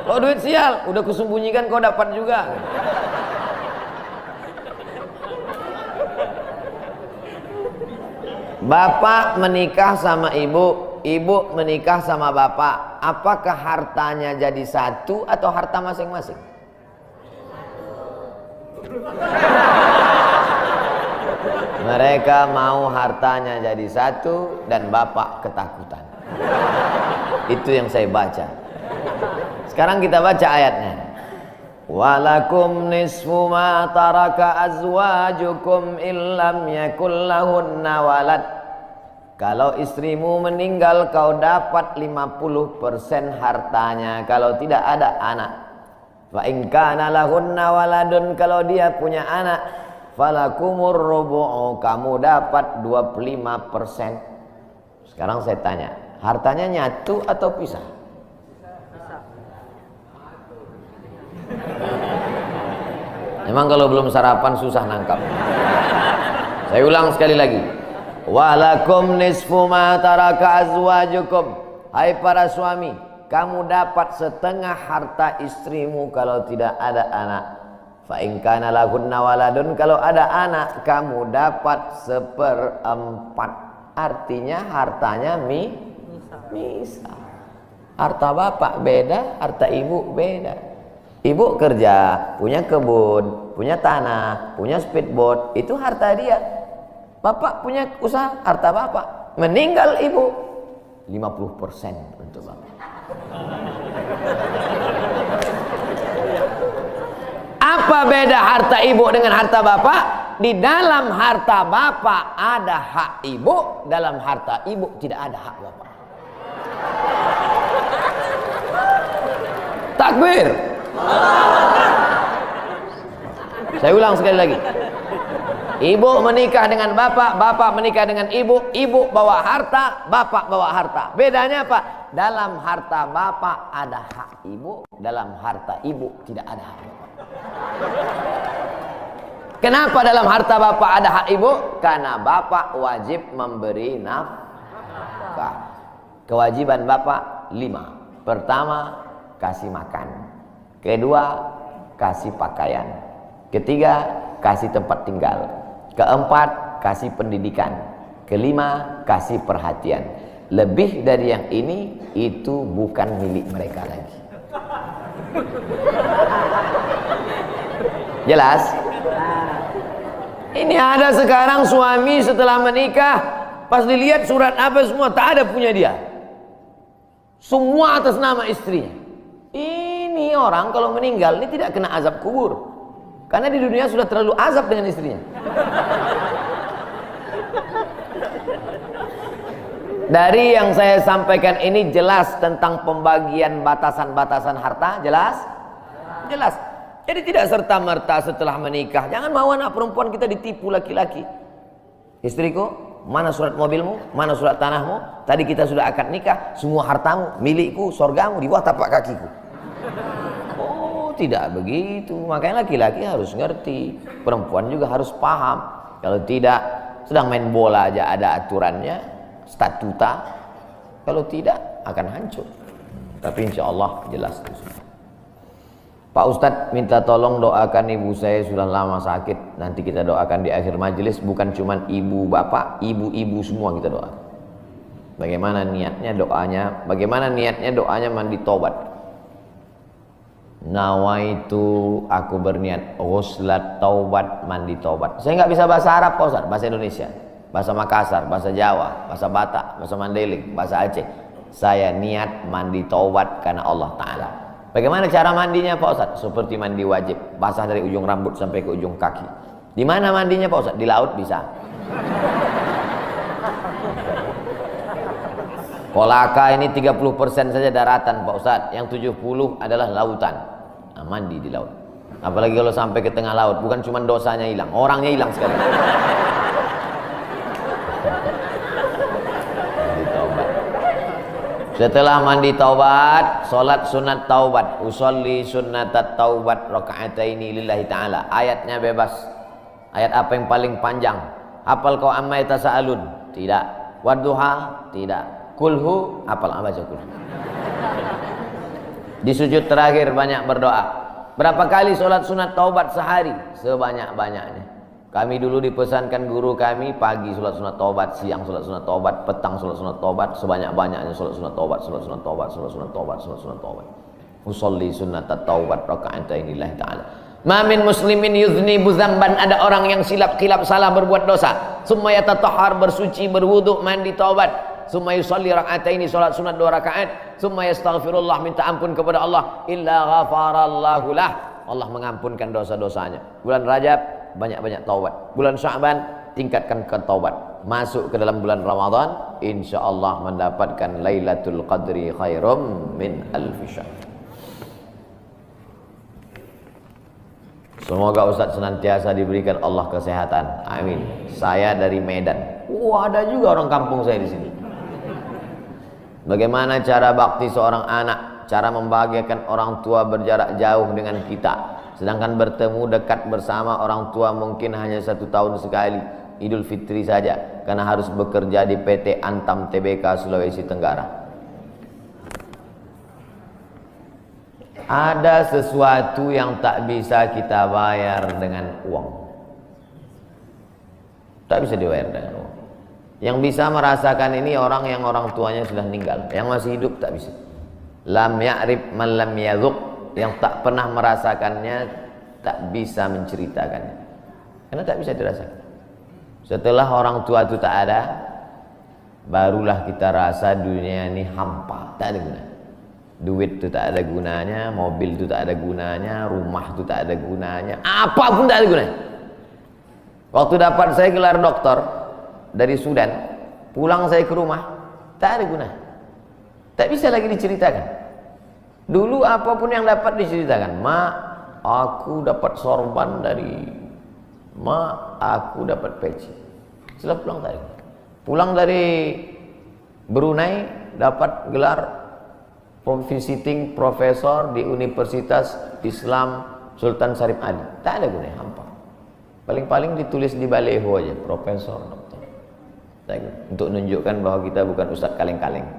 Oh duit sial, udah kusembunyikan kau dapat juga. Bapak menikah sama ibu, ibu menikah sama bapak. Apakah hartanya jadi satu atau harta masing-masing? Mereka mau hartanya jadi satu dan bapak ketakutan. Itu yang saya baca. Sekarang kita baca ayatnya. Walakum nisfu ma taraka azwajukum illam yakul lahunna walad. Kalau istrimu meninggal kau dapat 50% hartanya kalau tidak ada anak. Wa in kana lahunna waladun, kalau dia punya anak, falakumur rubu'u, kamu dapat 25%. Sekarang saya tanya, hartanya nyatu atau pisah? Memang kalau belum sarapan susah nangkap. Saya ulang sekali lagi. Walakum nisfu ma taraka azwajukum. Hai para suami, kamu dapat setengah harta istrimu kalau tidak ada anak. Fa in kana lahunna waladun, kalau ada anak kamu dapat 1/4. Artinya hartanya misal. Harta bapak beda, harta ibu beda. Ibu kerja, punya kebun, punya tanah, punya speedboat, itu harta dia. Bapak punya usaha, harta bapak. Meninggal ibu, 50% untuk bapak. Apa beda harta ibu dengan harta bapak? Di dalam harta bapak ada hak ibu, dalam harta ibu tidak ada hak bapak. Takbir. Saya ulang sekali lagi. Ibu menikah dengan bapak, bapak menikah dengan ibu, ibu bawa harta, bapak bawa harta. Bedanya apa? Dalam harta bapak ada hak ibu, dalam harta ibu tidak ada hak bapak. Kenapa dalam harta bapak ada hak ibu? Karena bapak wajib memberi nafkah. Kewajiban bapak 5. Pertama, kasih makan. Kedua, kasih pakaian. Ketiga, kasih tempat tinggal. Keempat, kasih pendidikan. Kelima, kasih perhatian. Lebih dari yang ini, itu bukan milik mereka lagi. Jelas? Ini ada sekarang suami setelah menikah, pas dilihat surat apa semua, tak ada punya dia. Semua atas nama istrinya. Ini orang kalau meninggal ini tidak kena azab kubur, karena di dunia sudah terlalu azab dengan istrinya. Dari yang saya sampaikan ini jelas tentang pembagian batasan-batasan harta, jelas? Jelas. Jadi tidak serta-merta setelah menikah, jangan mau anak perempuan kita ditipu laki-laki. Istriku, mana surat mobilmu, mana surat tanahmu, tadi kita sudah akad nikah, semua hartamu, milikku, sorgamu di bawah tapak kakiku. Oh, tidak begitu. Makanya laki-laki harus ngerti, perempuan juga harus paham. Kalau tidak, sedang main bola aja ada aturannya, statuta. Kalau tidak, akan hancur. Tapi insya Allah jelas itu. Pak Ustadz minta tolong doakan ibu saya sudah lama sakit. Nanti kita doakan di akhir majelis. Bukan cuma ibu bapak, ibu-ibu semua kita doakan. Bagaimana niatnya doanya? Bagaimana niatnya doanya mandi tobat? Nawaitu, aku berniat ghuslat taubat, mandi tobat. Saya nggak bisa bahasa Arab Pak Ustadz, bahasa Indonesia, bahasa Makassar, bahasa Jawa, bahasa Batak, bahasa Mandailing, bahasa Aceh. Saya niat mandi tobat karena Allah Ta'ala. Bagaimana cara mandinya Pak Ustadz? Seperti mandi wajib, basah dari ujung rambut sampai ke ujung kaki. Di mana mandinya Pak Ustadz? Di laut bisa. Kolaka ini 30% saja daratan Pak Ustadz, yang 70 adalah lautan. Nah, mandi di laut. Apalagi kalau sampai ke tengah laut, bukan cuma dosanya hilang, orangnya hilang sekali. Setelah mandi taubat, solat sunat taubat. Usolli sunnatat taubat raka'ataini lillahi ta'ala. Ayatnya bebas. Ayat apa yang paling panjang? Hafal kau amma yatasaalun? Tidak. Wadduha? Tidak. Kulhu? Hafal baca kulhu. Di sujud terakhir banyak berdoa. Berapa kali solat sunat taubat sehari? Sebanyak-banyaknya. Kami dulu dipesankan guru kami, pagi solat sunat taubat, siang solat sunat taubat, petang solat sunat taubat, sebanyak-banyaknya solat sunat taubat, solat sunat taubat, solat sunat taubat, solat sunat taubat. Usolli sunnatat taubat raka'ataini lillahi ta'ala. Ma min muslimin yudhnibu dzamban, ada orang yang silap salah berbuat dosa. Summa yatatahhar, bersuci, berwudu, mandi taubat. Summa yusolli raka'ataini, solat sunat 2 rakaat. Summa yastaghfirullah, minta ampun kepada Allah. Illa ghafarallahu lah, Allah mengampunkan dosa-dosanya. Bulan Rajab banyak-banyak taubat. Bulan Sya'ban tingkatkan ke taubat. Masuk ke dalam bulan Ramadan, insyaallah mendapatkan Lailatul Qadri khairum min alfi syahr. Semoga Ustaz senantiasa diberikan Allah kesehatan. Amin. Saya dari Medan. Ada juga orang kampung saya di sini. Bagaimana cara bakti seorang anak? Cara membahagiakan orang tua berjarak jauh dengan kita. Sedangkan bertemu dekat bersama orang tua mungkin hanya 1 tahun sekali, Idul Fitri saja, karena harus bekerja di PT Antam Tbk Sulawesi Tenggara. Ada sesuatu yang tak bisa kita bayar dengan uang. Tak bisa dibayar dengan uang. Yang bisa merasakan ini orang yang orang tuanya sudah meninggal. Yang masih hidup tak bisa. Lam ya'rif man lam yadhuq, yang tak pernah merasakannya tak bisa menceritakannya, karena tak bisa dirasakan. Setelah orang tua itu tak ada, barulah kita rasa dunia ini hampa, tak ada guna. Duit itu tak ada gunanya, mobil itu tak ada gunanya, rumah itu tak ada gunanya, apapun tak ada gunanya. Waktu dapat saya gelar doktor dari Sudan, pulang saya ke rumah, tak ada gunanya, tak bisa lagi diceritakan. Dulu apapun yang dapat diceritakan, mak, aku dapat sorban dari mak, aku dapat peci. Setelah pulang tadi, pulang dari Brunei dapat gelar visiting profesor di Universitas Islam Sultan Syarif Ali. Tak ada gunanya, hampa. Paling-paling ditulis di baleho aja, profesor, doktor. Untuk menunjukkan bahwa kita bukan ustadz kaleng-kaleng.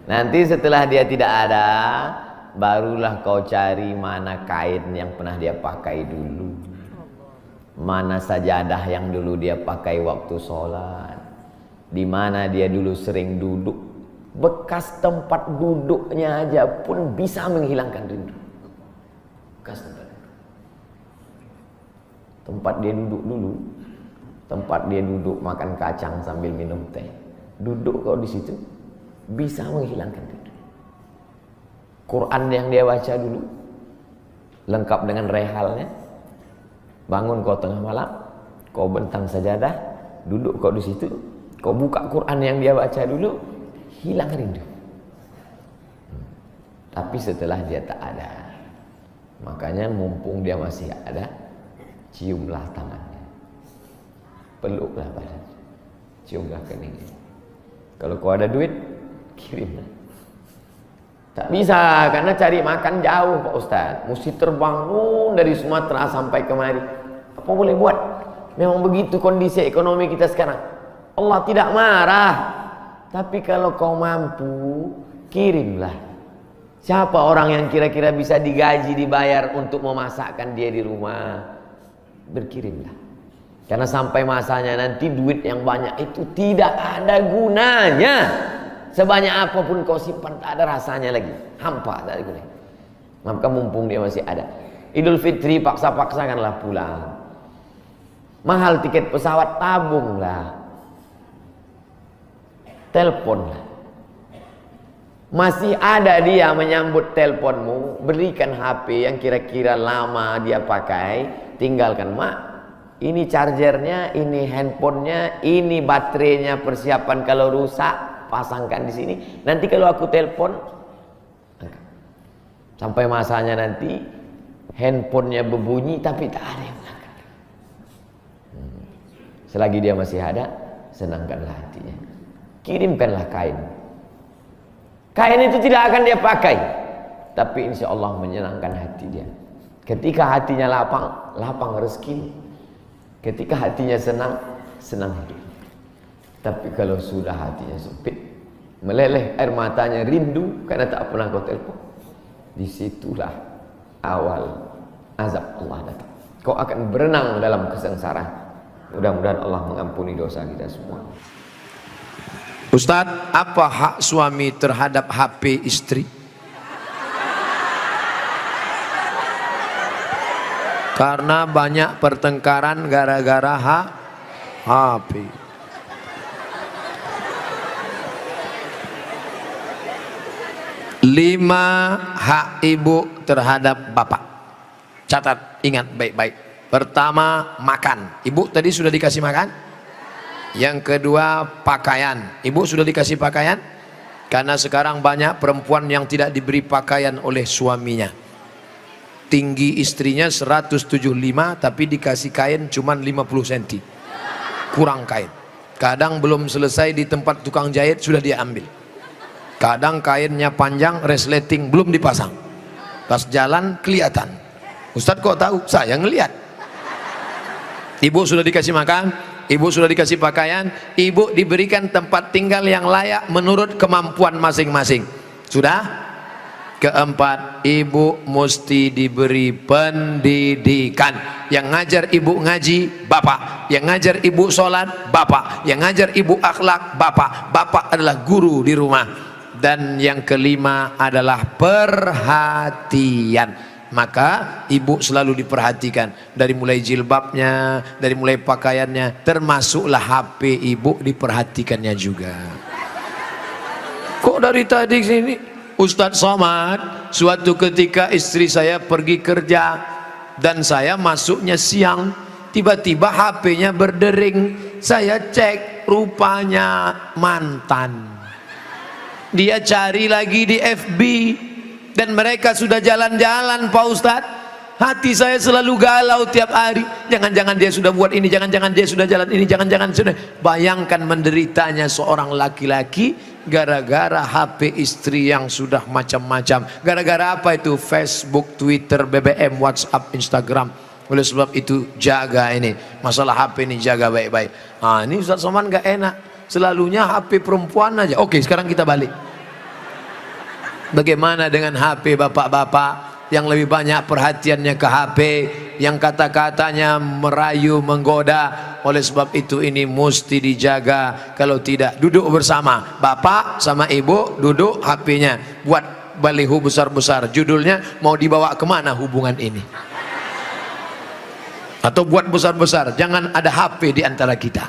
Nanti setelah dia tidak ada, barulah kau cari mana kain yang pernah dia pakai dulu, mana sajadah yang dulu dia pakai waktu sholat, di mana dia dulu sering duduk. Bekas tempat duduknya aja pun bisa menghilangkan rindu. Bekas tempat dia duduk dulu, tempat dia duduk makan kacang sambil minum teh. Duduk kau di situ bisa menghilangkan rindu. Quran yang dia baca dulu lengkap dengan rehalnya. Bangun kau tengah malam, kau bentang sajadah, duduk kau di situ, kau buka Quran yang dia baca dulu, hilang rindu. Tapi setelah dia tak ada, makanya mumpung dia masih ada, ciumlah tangannya, peluklah badannya, ciumlah keningnya. Kalau kau ada duit, kirimlah. Tak bisa, karena cari makan jauh Pak Ustaz. Mesti terbang dari Sumatera sampai kemari. Apa boleh buat? Memang begitu kondisi ekonomi kita sekarang. Allah tidak marah. Tapi kalau kau mampu, kirimlah. Siapa orang yang kira-kira bisa digaji, dibayar untuk memasakkan dia di rumah? Berkirimlah. Karena sampai masanya nanti duit yang banyak itu tidak ada gunanya. Sebanyak apapun kau simpan tak ada rasanya lagi. Hampa, tak ada gunanya. Maka mumpung dia masih ada. Idul Fitri paksa-paksakanlah pulang. Mahal tiket pesawat, tabunglah. Teleponlah. Masih ada dia menyambut teleponmu, berikan HP yang kira-kira lama dia pakai, tinggalkan. Mak, ini chargernya, ini handphonenya, ini baterainya, persiapan kalau rusak, pasangkan di sini. Nanti kalau aku telepon, sampai masanya nanti handphonenya berbunyi tapi tak ada yang angkat. Selagi dia masih ada, senangkanlah hatinya. Kirimkanlah kain. Kain itu tidak akan dia pakai, tapi insya Allah menyenangkan hati dia. Ketika hatinya lapang, lapang rezeki. Ketika hatinya senang, senang hidup. Tapi kalau sudah hatinya sempit, meleleh air matanya, rindu karena tak pernah kau telepon, disitulah awal azab Allah datang. Kau akan berenang dalam kesengsaraan. Mudah-mudahan Allah mengampuni dosa kita semua. Ustadz, apa hak suami terhadap HP istri? Karena banyak pertengkaran gara-gara HP. Lima hak ibu terhadap bapak. Catat, ingat baik-baik. Pertama, makan. Ibu tadi sudah dikasih makan? Yang kedua, pakaian. Ibu sudah dikasih pakaian? Karena sekarang banyak perempuan yang tidak diberi pakaian oleh suaminya. Tinggi istrinya 175, tapi dikasih kain cuma 50 cm. Kurang kain. Kadang belum selesai di tempat tukang jahit sudah dia ambil. Kadang kainnya panjang, resleting belum dipasang. Pas jalan kelihatan. Ustadz kok tahu? Saya ngelihat. Ibu sudah dikasih makan, ibu sudah dikasih pakaian, ibu diberikan tempat tinggal yang layak menurut kemampuan masing-masing. Sudah? Keempat, ibu mesti diberi pendidikan. Yang ngajar ibu ngaji, bapak. Yang ngajar ibu sholat, bapak. Yang ngajar ibu akhlak, bapak. Bapak adalah guru di rumah. Dan yang kelima adalah perhatian. Maka ibu selalu diperhatikan. Dari mulai jilbabnya, dari mulai pakaiannya, termasuklah HP ibu diperhatikannya juga. Kok dari tadi sini Ustadz Somad, suatu ketika istri saya pergi kerja dan saya masuknya siang, tiba-tiba HP-nya berdering. Saya cek, rupanya mantan. Dia cari lagi di FB dan mereka sudah jalan-jalan, Pak Ustadz. Hati saya selalu galau tiap hari. Jangan-jangan dia sudah buat ini, jangan-jangan dia sudah jalan ini, jangan-jangan sudah. Bayangkan menderitanya seorang laki-laki gara-gara HP istri yang sudah macam-macam. Gara-gara apa itu? Facebook, Twitter, BBM, WhatsApp, Instagram. Oleh sebab itu jaga ini masalah HP ini, jaga baik-baik. Ah, ini Ustaz Somad gak enak, selalunya HP perempuan aja. Oke, sekarang kita balik. Bagaimana dengan HP bapak-bapak yang lebih banyak perhatiannya ke HP, yang kata-katanya merayu, menggoda? Oleh sebab itu ini mesti dijaga. Kalau tidak, duduk bersama, bapak sama ibu duduk, HP-nya buat baliho besar-besar, judulnya mau dibawa kemana hubungan ini, atau buat besar-besar, jangan ada HP di antara kita.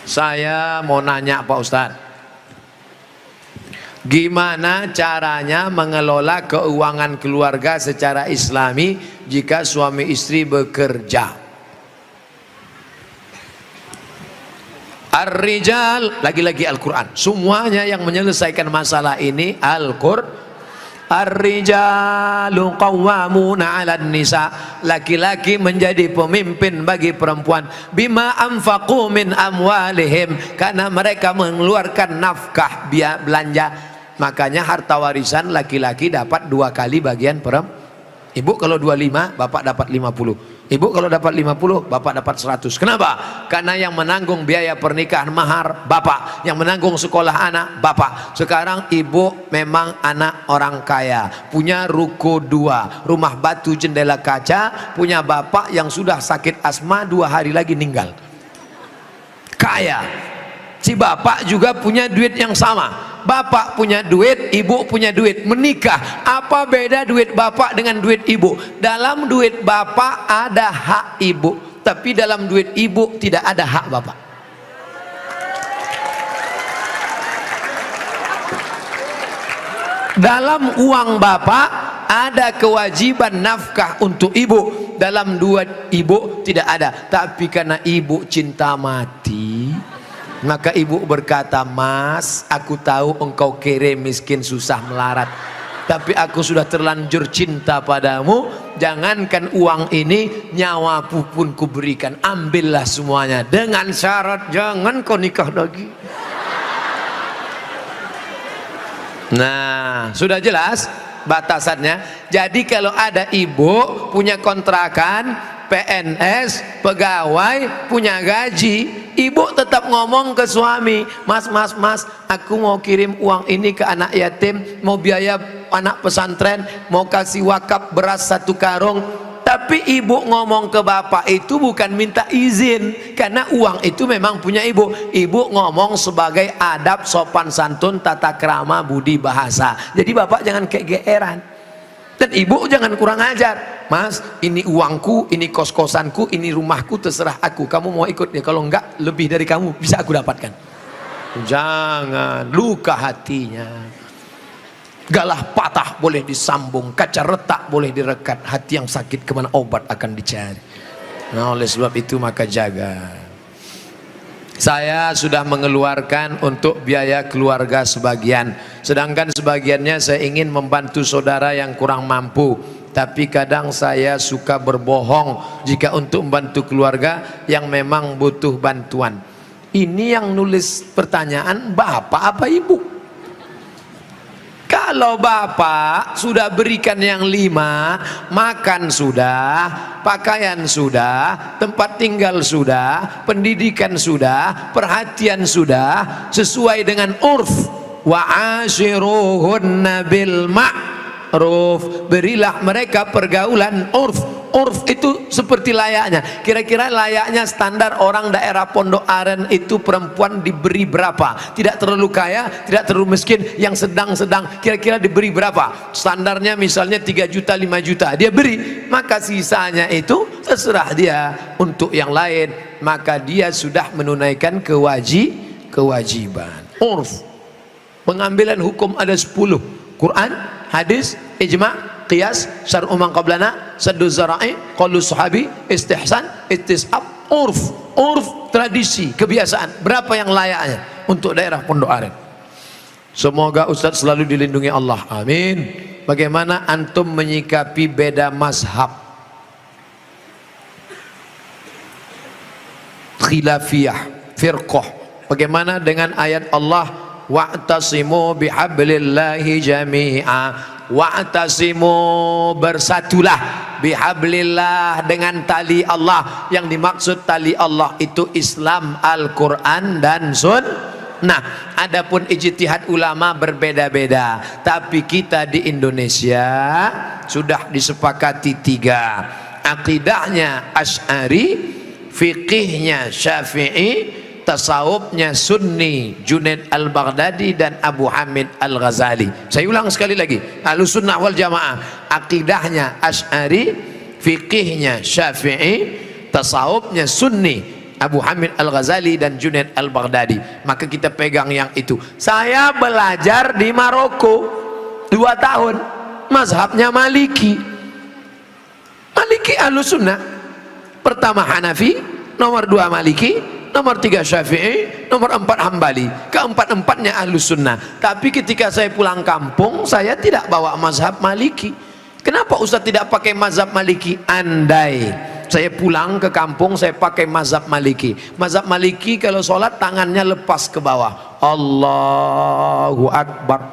Saya mau nanya Pak Ustadz, gimana caranya mengelola keuangan keluarga secara islami jika suami istri bekerja? Ar-rijal, lagi-lagi Al-Quran. Semuanya yang menyelesaikan masalah ini Al-Quran. Ar-rijalu qawwamuna 'alan nisa. Laki-laki menjadi pemimpin bagi perempuan. Bima anfaqu min amwalihim, karena mereka mengeluarkan nafkah, biaya belanja. Makanya harta warisan laki-laki dapat 2 kali bagian perempuan. Ibu kalau 25, bapak dapat 50. Ibu kalau dapat 50, bapak dapat 100. Kenapa? Karena yang menanggung biaya pernikahan mahar bapak, yang menanggung sekolah anak bapak. Sekarang ibu memang anak orang kaya, punya ruko 2, rumah batu jendela kaca, punya bapak yang sudah sakit asma 2 hari lagi meninggal. Kaya. Si bapak juga punya duit yang sama. Bapak punya duit, ibu punya duit, menikah. Apa beda duit bapak dengan duit ibu? Dalam duit bapak ada hak ibu, tapi dalam duit ibu tidak ada hak bapak. Dalam uang bapak ada kewajiban nafkah untuk ibu, dalam duit ibu tidak ada. Tapi karena ibu cinta mati, maka ibu berkata, "Mas, aku tahu engkau kere, miskin, susah melarat. tapi aku sudah terlanjur cinta padamu. Jangankan uang ini, nyawaku pun kuberikan. Ambillah semuanya dengan syarat jangan kau nikah lagi. Nah, sudah jelas batasannya. Jadi kalau ada ibu punya kontrakan, PNS, pegawai, punya gaji, ibu tetap ngomong ke suami, mas, aku mau kirim uang ini ke anak yatim, mau biaya anak pesantren, mau kasih wakaf beras 1 karung. Tapi ibu ngomong ke bapak itu bukan minta izin, karena uang itu memang punya ibu. Ibu ngomong sebagai adab, sopan santun, tata krama, budi bahasa. Jadi bapak jangan kegeeran, dan ibu jangan kurang ajar. Mas, ini uangku, ini kos-kosanku, ini rumahku, terserah aku. Kamu mau ikut ya? Kalau enggak, lebih dari kamu bisa aku dapatkan. Jangan luka hatinya. Galah patah boleh disambung, kaca retak boleh direkat, hati yang sakit kemana obat akan dicari. Nah, oleh sebab itu maka jaga. Saya sudah mengeluarkan untuk biaya keluarga sebagian, sedangkan sebagiannya saya ingin membantu saudara yang kurang mampu. Tapi kadang saya suka berbohong jika untuk membantu keluarga yang memang butuh bantuan. Ini yang nulis pertanyaan bapak apa ibu? Kalau bapak sudah berikan yang 5, makan sudah, pakaian sudah, tempat tinggal sudah, pendidikan sudah, perhatian sudah, sesuai dengan urf, wa ashiruhunna bil ma'ruf, berilah mereka pergaulan urf. Urf itu seperti layaknya. Kira-kira layaknya standar orang daerah Pondok Aren itu perempuan diberi berapa? Tidak terlalu kaya, tidak terlalu miskin, yang sedang-sedang. Kira-kira diberi berapa? Standarnya misalnya 3 juta, 5 juta. Dia beri, maka sisanya itu terserah dia untuk yang lain. Maka dia sudah menunaikan kewajiban. Urf. Pengambilan hukum ada 10. Quran, hadis, ijma', qiyas, syar'u man qablana, saddu zara'i, qaulu sahabi, istihsan, istisab, urf. Urf, tradisi, kebiasaan. Berapa yang layaknya untuk daerah Pondok Aren? Semoga Ustadz selalu dilindungi Allah, amin. Bagaimana antum menyikapi beda mazhab, khilafiyah, firqah? Bagaimana dengan ayat Allah, wa'tasimu bihablillahi jami'a, wa'tasimu, bersatulah, bihablillah, dengan tali Allah. Yang dimaksud tali Allah itu Islam, Al-Quran dan Sunnah. Adapun ijtihad ulama berbeda-beda, tapi kita di Indonesia sudah disepakati 3. Akidahnya Asy'ari, fikihnya Syafi'i, tasawufnya Sunni, Junaid al-Baghdadi dan Abu Hamid al-Ghazali. Saya ulang sekali lagi, Ahlussunnah wal Jamaah akidahnya Asy'ari, fikihnya Syafi'i, tasawufnya Sunni, Abu Hamid al-Ghazali dan Junaid al-Baghdadi. Maka kita pegang yang itu. Saya belajar di Maroko 2 tahun, mazhabnya Maliki. Maliki Ahlussunnah. Pertama Hanafi, nomor 2 Maliki, nomor 3 Syafi'i, nomor 4 Hambali. Keempat-empatnya Ahlussunnah. Tapi ketika saya pulang kampung, saya tidak bawa mazhab Maliki. Kenapa Ustaz tidak pakai mazhab Maliki? Andai saya pulang ke kampung, saya pakai mazhab Maliki. Mazhab Maliki kalau sholat tangannya lepas ke bawah, Allahu Akbar.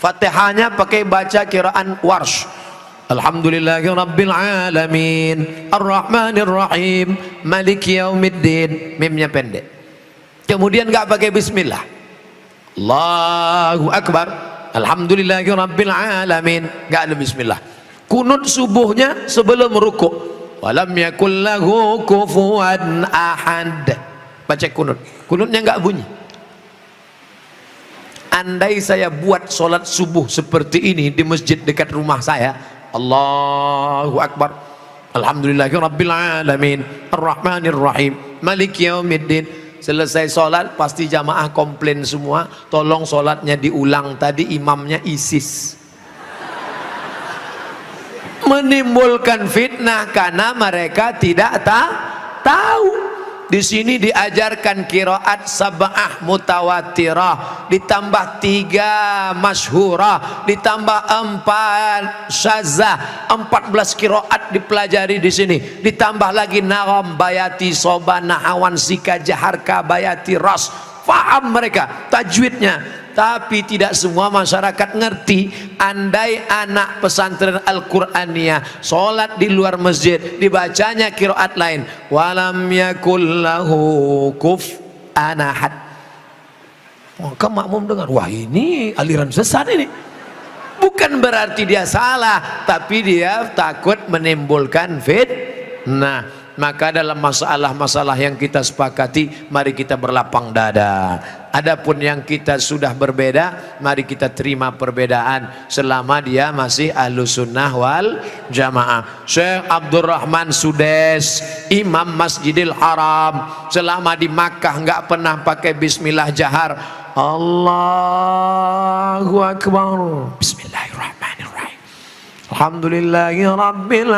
Fatihahnya pakai baca kiraan Warsh, Alhamdulillahirabbil alamin, Ar-Rahmanir Rahim, Maliki Yaumiddin. Mimnya pendek. Kemudian enggak pakai bismillah. Allahu Akbar, Alhamdulillahirabbil alamin, enggak ada bismillah. Kunut subuhnya sebelum rukuk, walam yakul lahu kufuwan ahad. Baca kunut. Kunutnya enggak bunyi. Andai saya buat sholat subuh seperti ini di masjid dekat rumah saya, Allahu Akbar, Alhamdulillahirabbil alamin, Ar-Rahmanir Rahim, Maliki Yaumiddin. Selesai sholat pasti jamaah komplain semua, tolong sholatnya diulang, tadi imamnya ISIS. Menimbulkan fitnah karena mereka tidak tahu. Di sini diajarkan qiraat sab'ah mutawatirah, ditambah 3 masyhurah, ditambah 4 syazah, 14 qiraat dipelajari di sini. Ditambah lagi nagham, bayati, soba, nahawan, sika, jaharka, bayati, ras. Faham mereka tajwidnya. Tapi tidak semua masyarakat ngerti. Andai anak pesantren Al-Qur'aniyah sholat di luar masjid, dibacanya qiraat lain, walam yakul lahu kufuwan ahad, maka makmum dengar, wah ini aliran sesat ini. Bukan berarti dia salah, tapi dia takut menimbulkan fitnah. Maka dalam masalah-masalah yang kita sepakati, mari kita berlapang dada. Adapun yang kita sudah berbeda, mari kita terima perbedaan selama dia masih Ahlus Sunnah wal Jamaah. Syekh Abdurrahman Sudes, Imam Masjidil Haram, selama di Makkah nggak pernah pakai bismillah jahar. Allahu Akbar, Bismillahirrahmanirrahim, Alhamdulillahi Rabbil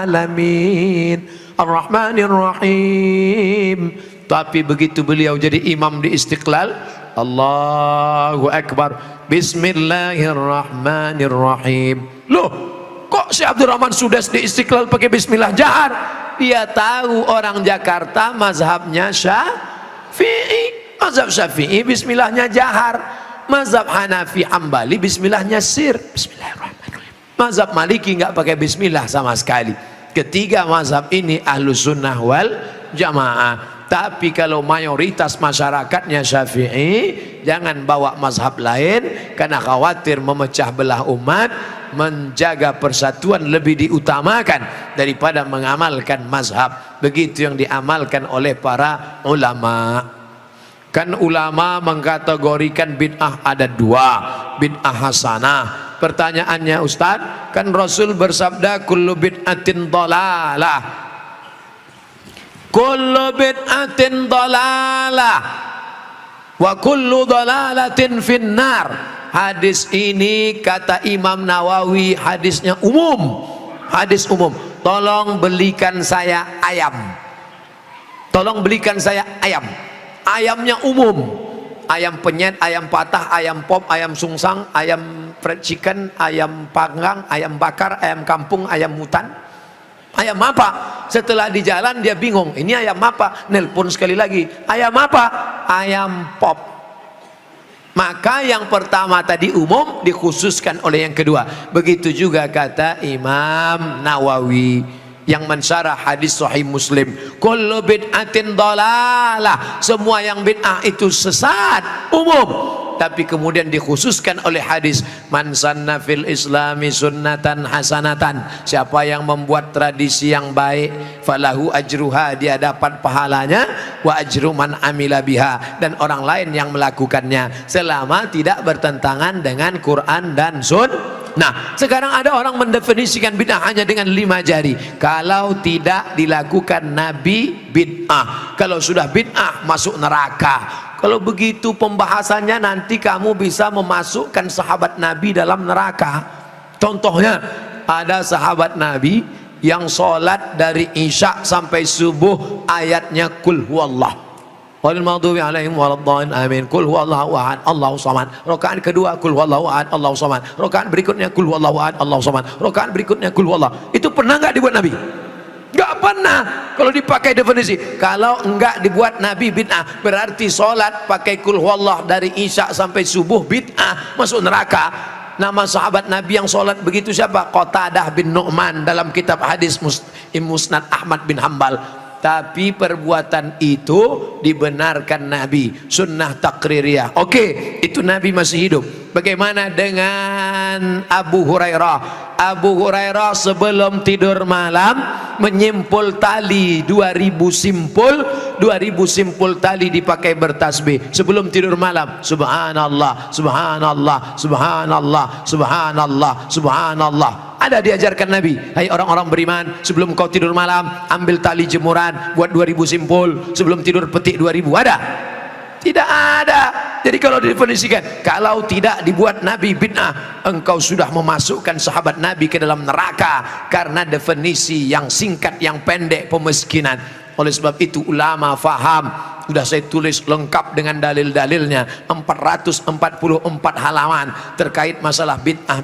Alamin, Ar-Rahmanir-Rahim. Tapi begitu beliau jadi imam di Istiqlal, Allahu Akbar, Bismillahirrahmanirrahim. Loh, kok si Abdurrahman Sudes di Istiqlal pakai bismillah jahar? Dia tahu orang Jakarta mazhabnya Syafi'i. Mazhab Syafi'i bismillahnya jahar. Mazhab Hanafi Hambali bismillahnya sir. Bismillahirrahmanirrahim. Mazhab Maliki nggak pakai bismillah sama sekali. Ketiga mazhab ini Ahlus Sunnah wal Jamaah. Tapi kalau mayoritas masyarakatnya Syafi'i, jangan bawa mazhab lain, karena khawatir memecah belah umat. Menjaga persatuan lebih diutamakan daripada mengamalkan mazhab. Begitu yang diamalkan oleh para ulama. Kan ulama mengkategorikan bid'ah ada 2, bid'ah hasanah. Pertanyaannya Ustaz, kan Rasul bersabda kullu bid'atin dhalalah, kullu bid'atin dhalalah wa kullu dhalalatin finnar. Hadis ini kata Imam Nawawi hadisnya umum, hadis umum. Tolong belikan saya ayam, tolong belikan saya ayam. Ayamnya umum, ayam penyet, ayam patah, ayam pop, ayam sungsang, ayam fried chicken, ayam panggang, ayam bakar, ayam kampung, ayam hutan. Ayam apa? Setelah di jalan dia bingung, ini ayam apa? Nelpon sekali lagi, ayam apa? Ayam pop. Maka yang pertama tadi umum, dikhususkan oleh yang kedua. Begitu juga kata Imam Nawawi yang mensyarah hadis Sahih Muslim, kullu bid'atin dhalalah, semua yang bid'ah itu sesat, umum. Tapi kemudian dikhususkan oleh hadis, man sanna fil islami sunnatan hasanatan, siapa yang membuat tradisi yang baik, falahu ajruha, dia dapat pahalanya, wa ajru man amila biha, dan orang lain yang melakukannya, selama tidak bertentangan dengan Quran dan Sunnah. Nah, sekarang ada orang mendefinisikan bid'ah hanya dengan 5 jari. Kalau tidak dilakukan Nabi, bid'ah. Kalau sudah bid'ah, masuk neraka. Kalau begitu pembahasannya, nanti kamu bisa memasukkan sahabat Nabi dalam neraka. Contohnya, ada sahabat Nabi yang sholat dari Isya sampai subuh ayatnya kul huwallah, walil maghdubi alaihim waladdallin, amin, kul huwallahu ahad Allahu samad. Rakaat kedua kul huwallahu ahad Allahu samad. Rakaat berikutnya kul huwallahu ahad Allahu samad. Rakaat berikutnya kul huwallah. Itu pernah nggak dibuat Nabi? Nggak pernah. Kalau dipakai definisi, kalau enggak dibuat Nabi bid'ah, berarti sholat pakai kul huwallah dari Isya sampai subuh bid'ah, masuk neraka. Nama sahabat Nabi yang sholat begitu siapa? Qatadah bin Nu'man dalam kitab hadis Musnad Ahmad bin Hambal. Tapi perbuatan itu dibenarkan Nabi, sunnah takririyah. Oke, itu Nabi masih hidup. Bagaimana dengan Abu Hurairah? Abu Hurairah sebelum tidur malam menyimpul tali 2000 simpul tali dipakai bertasbih sebelum tidur malam. Subhanallah, subhanallah, subhanallah, subhanallah, subhanallah. Ada diajarkan Nabi, hai orang-orang beriman, sebelum kau tidur malam ambil tali jemuran, buat 2000 simpul, sebelum tidur petik 2000. Ada? Tidak ada. Jadi kalau didefinisikan, kalau tidak dibuat Nabi bid'ah, engkau sudah memasukkan sahabat Nabi ke dalam neraka, karena definisi yang singkat, yang pendek, pemiskinan. Oleh sebab itu ulama faham, sudah saya tulis lengkap dengan dalil-dalilnya 444 halaman terkait masalah bid'ah.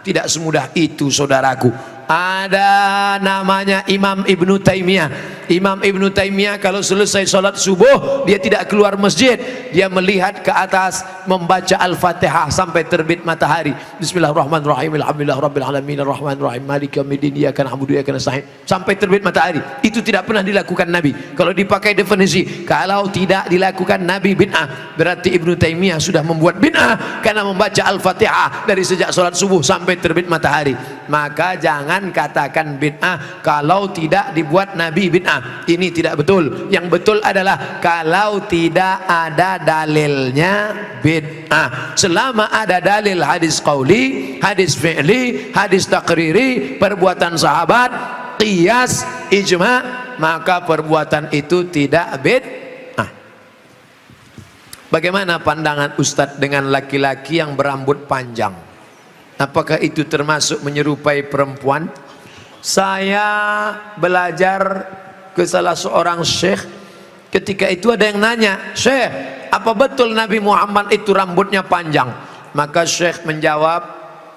Tidak semudah itu saudaraku. Ada namanya Imam Ibnu Taimiyah. Imam Ibnu Taimiyah kalau selesai sholat subuh dia tidak keluar masjid, dia melihat ke atas membaca Al-Fatihah sampai terbit matahari. Bismillahirrahmanirrahim, alhamdulillahirabbil alamin, arrahmanirrahim, maliki yaumiddin, iyyaka na'budu wa iyyaka nasta'in, sampai terbit matahari. Itu tidak pernah dilakukan Nabi. Kalau dipakai definisi, kalau tidak dilakukan Nabi bid'ah, berarti Ibnu Taimiyah sudah membuat bid'ah karena membaca Al-Fatihah dari sejak sholat subuh sampai terbit matahari. Maka jangan katakan bid'ah kalau tidak dibuat Nabi bid'ah. Ini tidak betul. Yang betul adalah kalau tidak ada dalilnya bid'ah. Selama ada dalil hadis qauli, hadis fi'li, hadis takriri, perbuatan sahabat, qiyas, ijma', maka perbuatan itu tidak bid'ah. Bagaimana pandangan Ustadz dengan laki-laki yang berambut panjang? Apakah itu termasuk menyerupai perempuan? Saya belajar ke salah seorang syekh. Ketika itu ada yang nanya, "Syekh, apa betul Nabi Muhammad itu rambutnya panjang?" Maka syekh menjawab,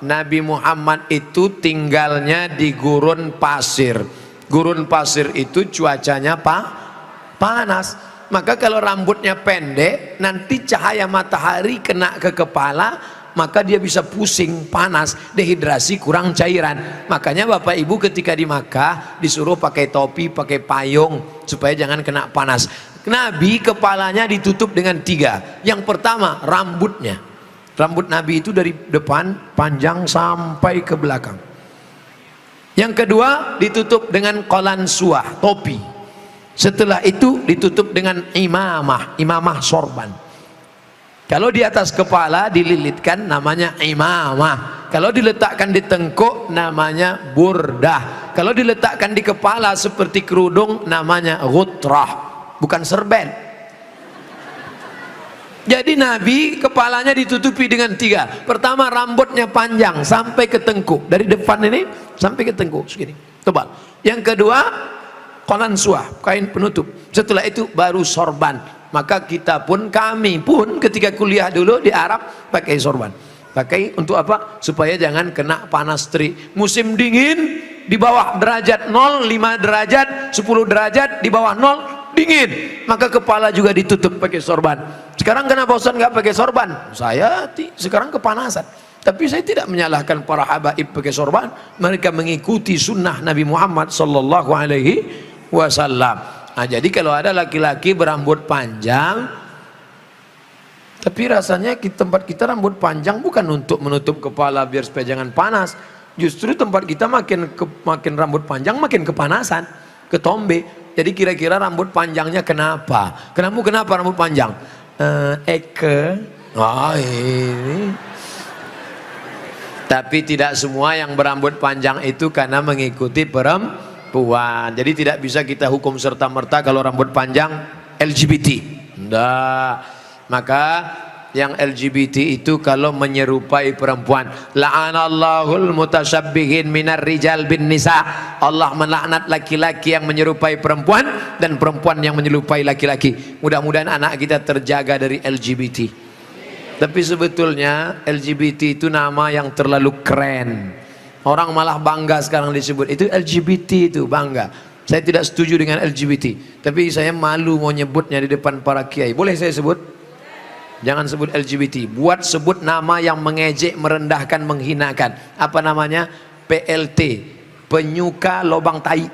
Nabi Muhammad itu tinggalnya di gurun pasir. Gurun pasir itu cuacanya panas. Maka kalau rambutnya pendek, nanti cahaya matahari kena ke kepala, maka dia bisa pusing, panas, dehidrasi, kurang cairan. Makanya Bapak Ibu ketika di Makkah disuruh pakai topi, pakai payung supaya jangan kena panas. Nabi kepalanya ditutup dengan 3. Yang pertama rambutnya. Rambut Nabi itu dari depan panjang sampai ke belakang. Yang kedua ditutup dengan qalansuah, topi. Setelah itu ditutup dengan imamah sorban. Kalau di atas kepala dililitkan namanya imamah. Kalau diletakkan di tengkuk namanya burdah. Kalau diletakkan di kepala seperti kerudung namanya ghutrah, bukan serben. Jadi Nabi kepalanya ditutupi dengan 3. Pertama rambutnya panjang sampai ke tengkuk, dari depan ini sampai ke tengkuk segini, tebal. Yang kedua qalansuah, kain penutup. Setelah itu baru sorban. Maka kita pun, kami pun ketika kuliah dulu di Arab pakai sorban. Pakai untuk apa? Supaya jangan kena panas terik. Musim dingin di bawah derajat 0, 5 derajat, 10 derajat, di bawah 0 dingin. Maka kepala juga ditutup pakai sorban. Sekarang kenapa Ustaz nggak pakai sorban? Saya sekarang kepanasan. Tapi saya tidak menyalahkan para habaib pakai sorban. Mereka mengikuti sunnah Nabi Muhammad sallallahu alaihi wasallam. Nah, jadi kalau ada laki-laki berambut panjang, tapi rasanya di tempat kita rambut panjang bukan untuk menutup kepala biar supaya jangan panas. Justru tempat kita makin rambut panjang makin kepanasan, ketombe. Jadi kira-kira rambut panjangnya kenapa? Kenapa rambut panjang? Ini. Tapi tidak semua yang berambut panjang itu karena mengikuti perempuan. Jadi tidak bisa kita hukum serta-merta kalau rambut panjang LGBT. Nah, maka yang LGBT itu kalau menyerupai perempuan, la'anallahul mutasyabbihin minar rijal bin nisa. Allah melaknat laki-laki yang menyerupai perempuan dan perempuan yang menyerupai laki-laki. Mudah-mudahan anak kita terjaga dari LGBT. Tapi sebetulnya LGBT itu nama yang terlalu keren. Orang malah bangga sekarang disebut itu LGBT, itu bangga. Saya tidak setuju dengan LGBT, tapi saya malu mau nyebutnya di depan para kiai. Boleh saya sebut? Jangan sebut LGBT. Buat sebut nama yang mengejek, merendahkan, menghinakan. Apa namanya? PLT, penyuka lobang tai.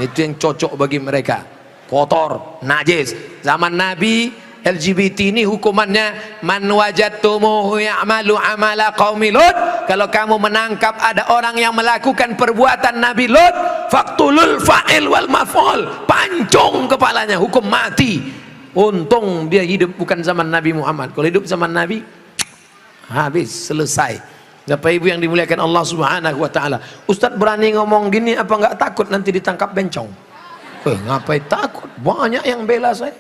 Itu yang cocok bagi mereka. Kotor, najis. Zaman Nabi LGBT ini hukumannya man wajadtumuhu ya'malu amala qaumi Lut. Kalau kamu menangkap ada orang yang melakukan perbuatan Nabi Lut, faqtulul fa'il wal maf'ul, pancung kepalanya, hukum mati. Untung dia hidup bukan zaman Nabi Muhammad. Kalau hidup zaman Nabi habis, selesai. Bapak Ibu yang dimuliakan Allah Subhanahu wa taala, Ustadz berani ngomong gini apa enggak takut nanti ditangkap bencong? Ngapain takut? Banyak yang bela saya.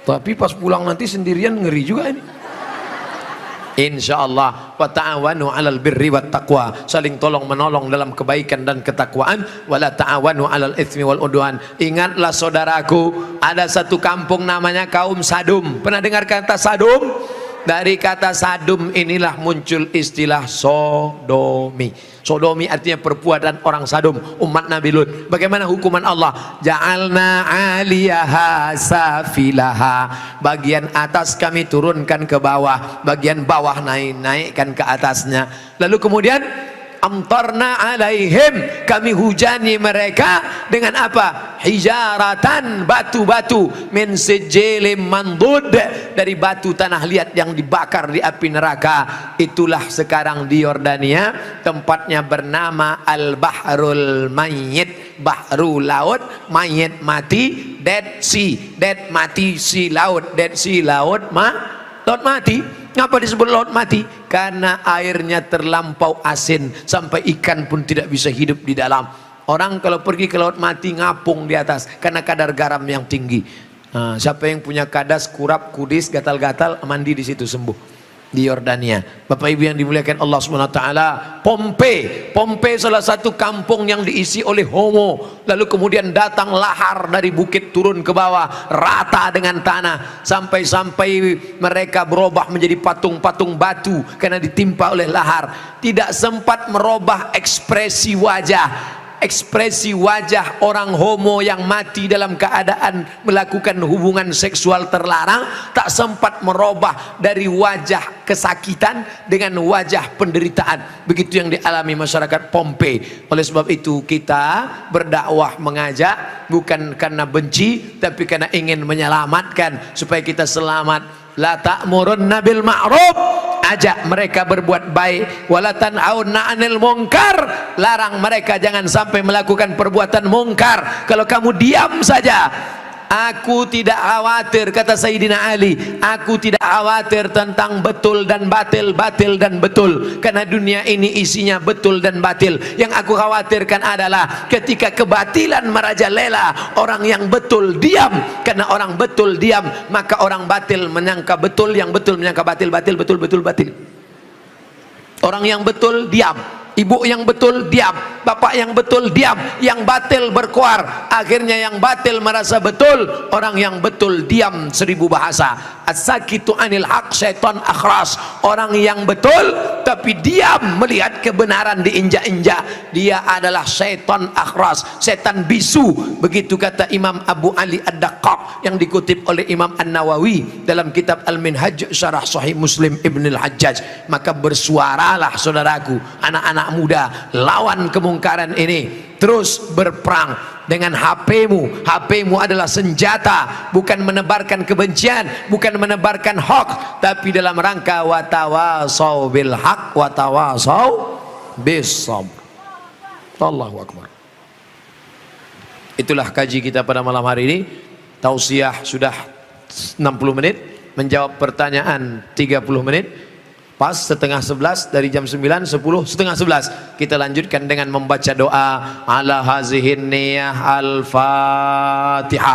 Tapi pas pulang nanti sendirian ngeri juga ini. insyaallah. Wa ta'awanu 'alal birri wat taqwa, saling tolong menolong dalam kebaikan dan ketakwaan. Wala ta'awanu 'alal itsmi wal udwan. Ingatlah saudaraku, ada satu kampung namanya kaum Sadum. Pernah dengar kata Sadum? Dari kata Sadum inilah muncul istilah sodomi. Sodomi artinya perbuatan orang Sadum, umat Nabi Lut. Bagaimana hukuman Allah? Ja'alna 'aliyaha safilaha, bagian atas kami turunkan ke bawah, bagian bawah naikkan ke atasnya. Lalu kemudian amtarna alaihim, kami hujani mereka dengan apa? Hijaratan, batu-batu, min sijilin mandud, dari batu tanah liat yang dibakar di api neraka. Itulah sekarang di Yordania, tempatnya bernama Al-Bahrul Mayyit, bahru laut, mayit mati, Dead Sea, dead mati, sea laut, Dead Sea laut laut mati. Ngapa disebut laut mati? Karena airnya terlampau asin sampai ikan pun tidak bisa hidup di dalam. Orang kalau pergi ke laut mati ngapung di atas karena kadar garam yang tinggi. Nah, siapa yang punya kadas, kurap, kudis, gatal-gatal, mandi di situ sembuh. Di Yordania. Bapak Ibu yang dimuliakan Allah SWT, Pompei salah satu kampung yang diisi oleh homo. Lalu kemudian datang lahar dari bukit turun ke bawah, rata dengan tanah, sampai-sampai mereka berubah menjadi patung-patung batu karena ditimpa oleh lahar. Tidak sempat merubah ekspresi wajah. Ekspresi wajah orang homo yang mati dalam keadaan melakukan hubungan seksual terlarang tak sempat merubah dari wajah kesakitan dengan wajah penderitaan. Begitu yang dialami masyarakat Pompei. Oleh sebab itu kita berdakwah, mengajak bukan karena benci tapi karena ingin menyelamatkan supaya kita selamat. La ta'murunna bil ma'ruf, ajak mereka berbuat baik. Wala tan'auna 'anil munkar, larang mereka jangan sampai melakukan perbuatan mungkar. Kalau kamu diam saja, aku tidak khawatir, kata Sayyidina Ali, aku tidak khawatir tentang betul dan batil, batil dan betul, karena dunia ini isinya betul dan batil. Yang aku khawatirkan adalah ketika kebatilan merajalela, orang yang betul diam. Karena orang betul diam, maka orang batil menyangka betul, yang betul menyangka batil, batil betul, betul batil. Orang yang betul diam, ibu yang betul diam, bapak yang betul diam, yang batil berkuar. Akhirnya yang batil merasa betul, orang yang betul diam 1000 bahasa. As-sakitu anil haq syaitan akhras. Orang yang betul tapi diam melihat kebenaran diinjak-injak, dia adalah syaitan akhras, setan bisu. Begitu kata Imam Abu Ali Ad-Daqqaq yang dikutip oleh Imam An-Nawawi dalam kitab Al-Minhaj Syarah Sahih Muslim Ibn Al-Hajjaj. Maka bersuaralah saudaraku, anak-anak muda, lawan kemungkaran ini. Terus berperang dengan HP-mu. HP-mu adalah senjata, bukan menebarkan kebencian, bukan menebarkan hoax, tapi dalam rangka watawasau bil haq watawasau bis sabr. Allahu akbar. Itulah kaji kita pada malam hari ini. Tausiah sudah 60 menit, menjawab pertanyaan 30 menit. Pas setengah 11, dari jam 9, 10, setengah 11 kita lanjutkan dengan membaca doa ala hazihin niyah al-fatihah.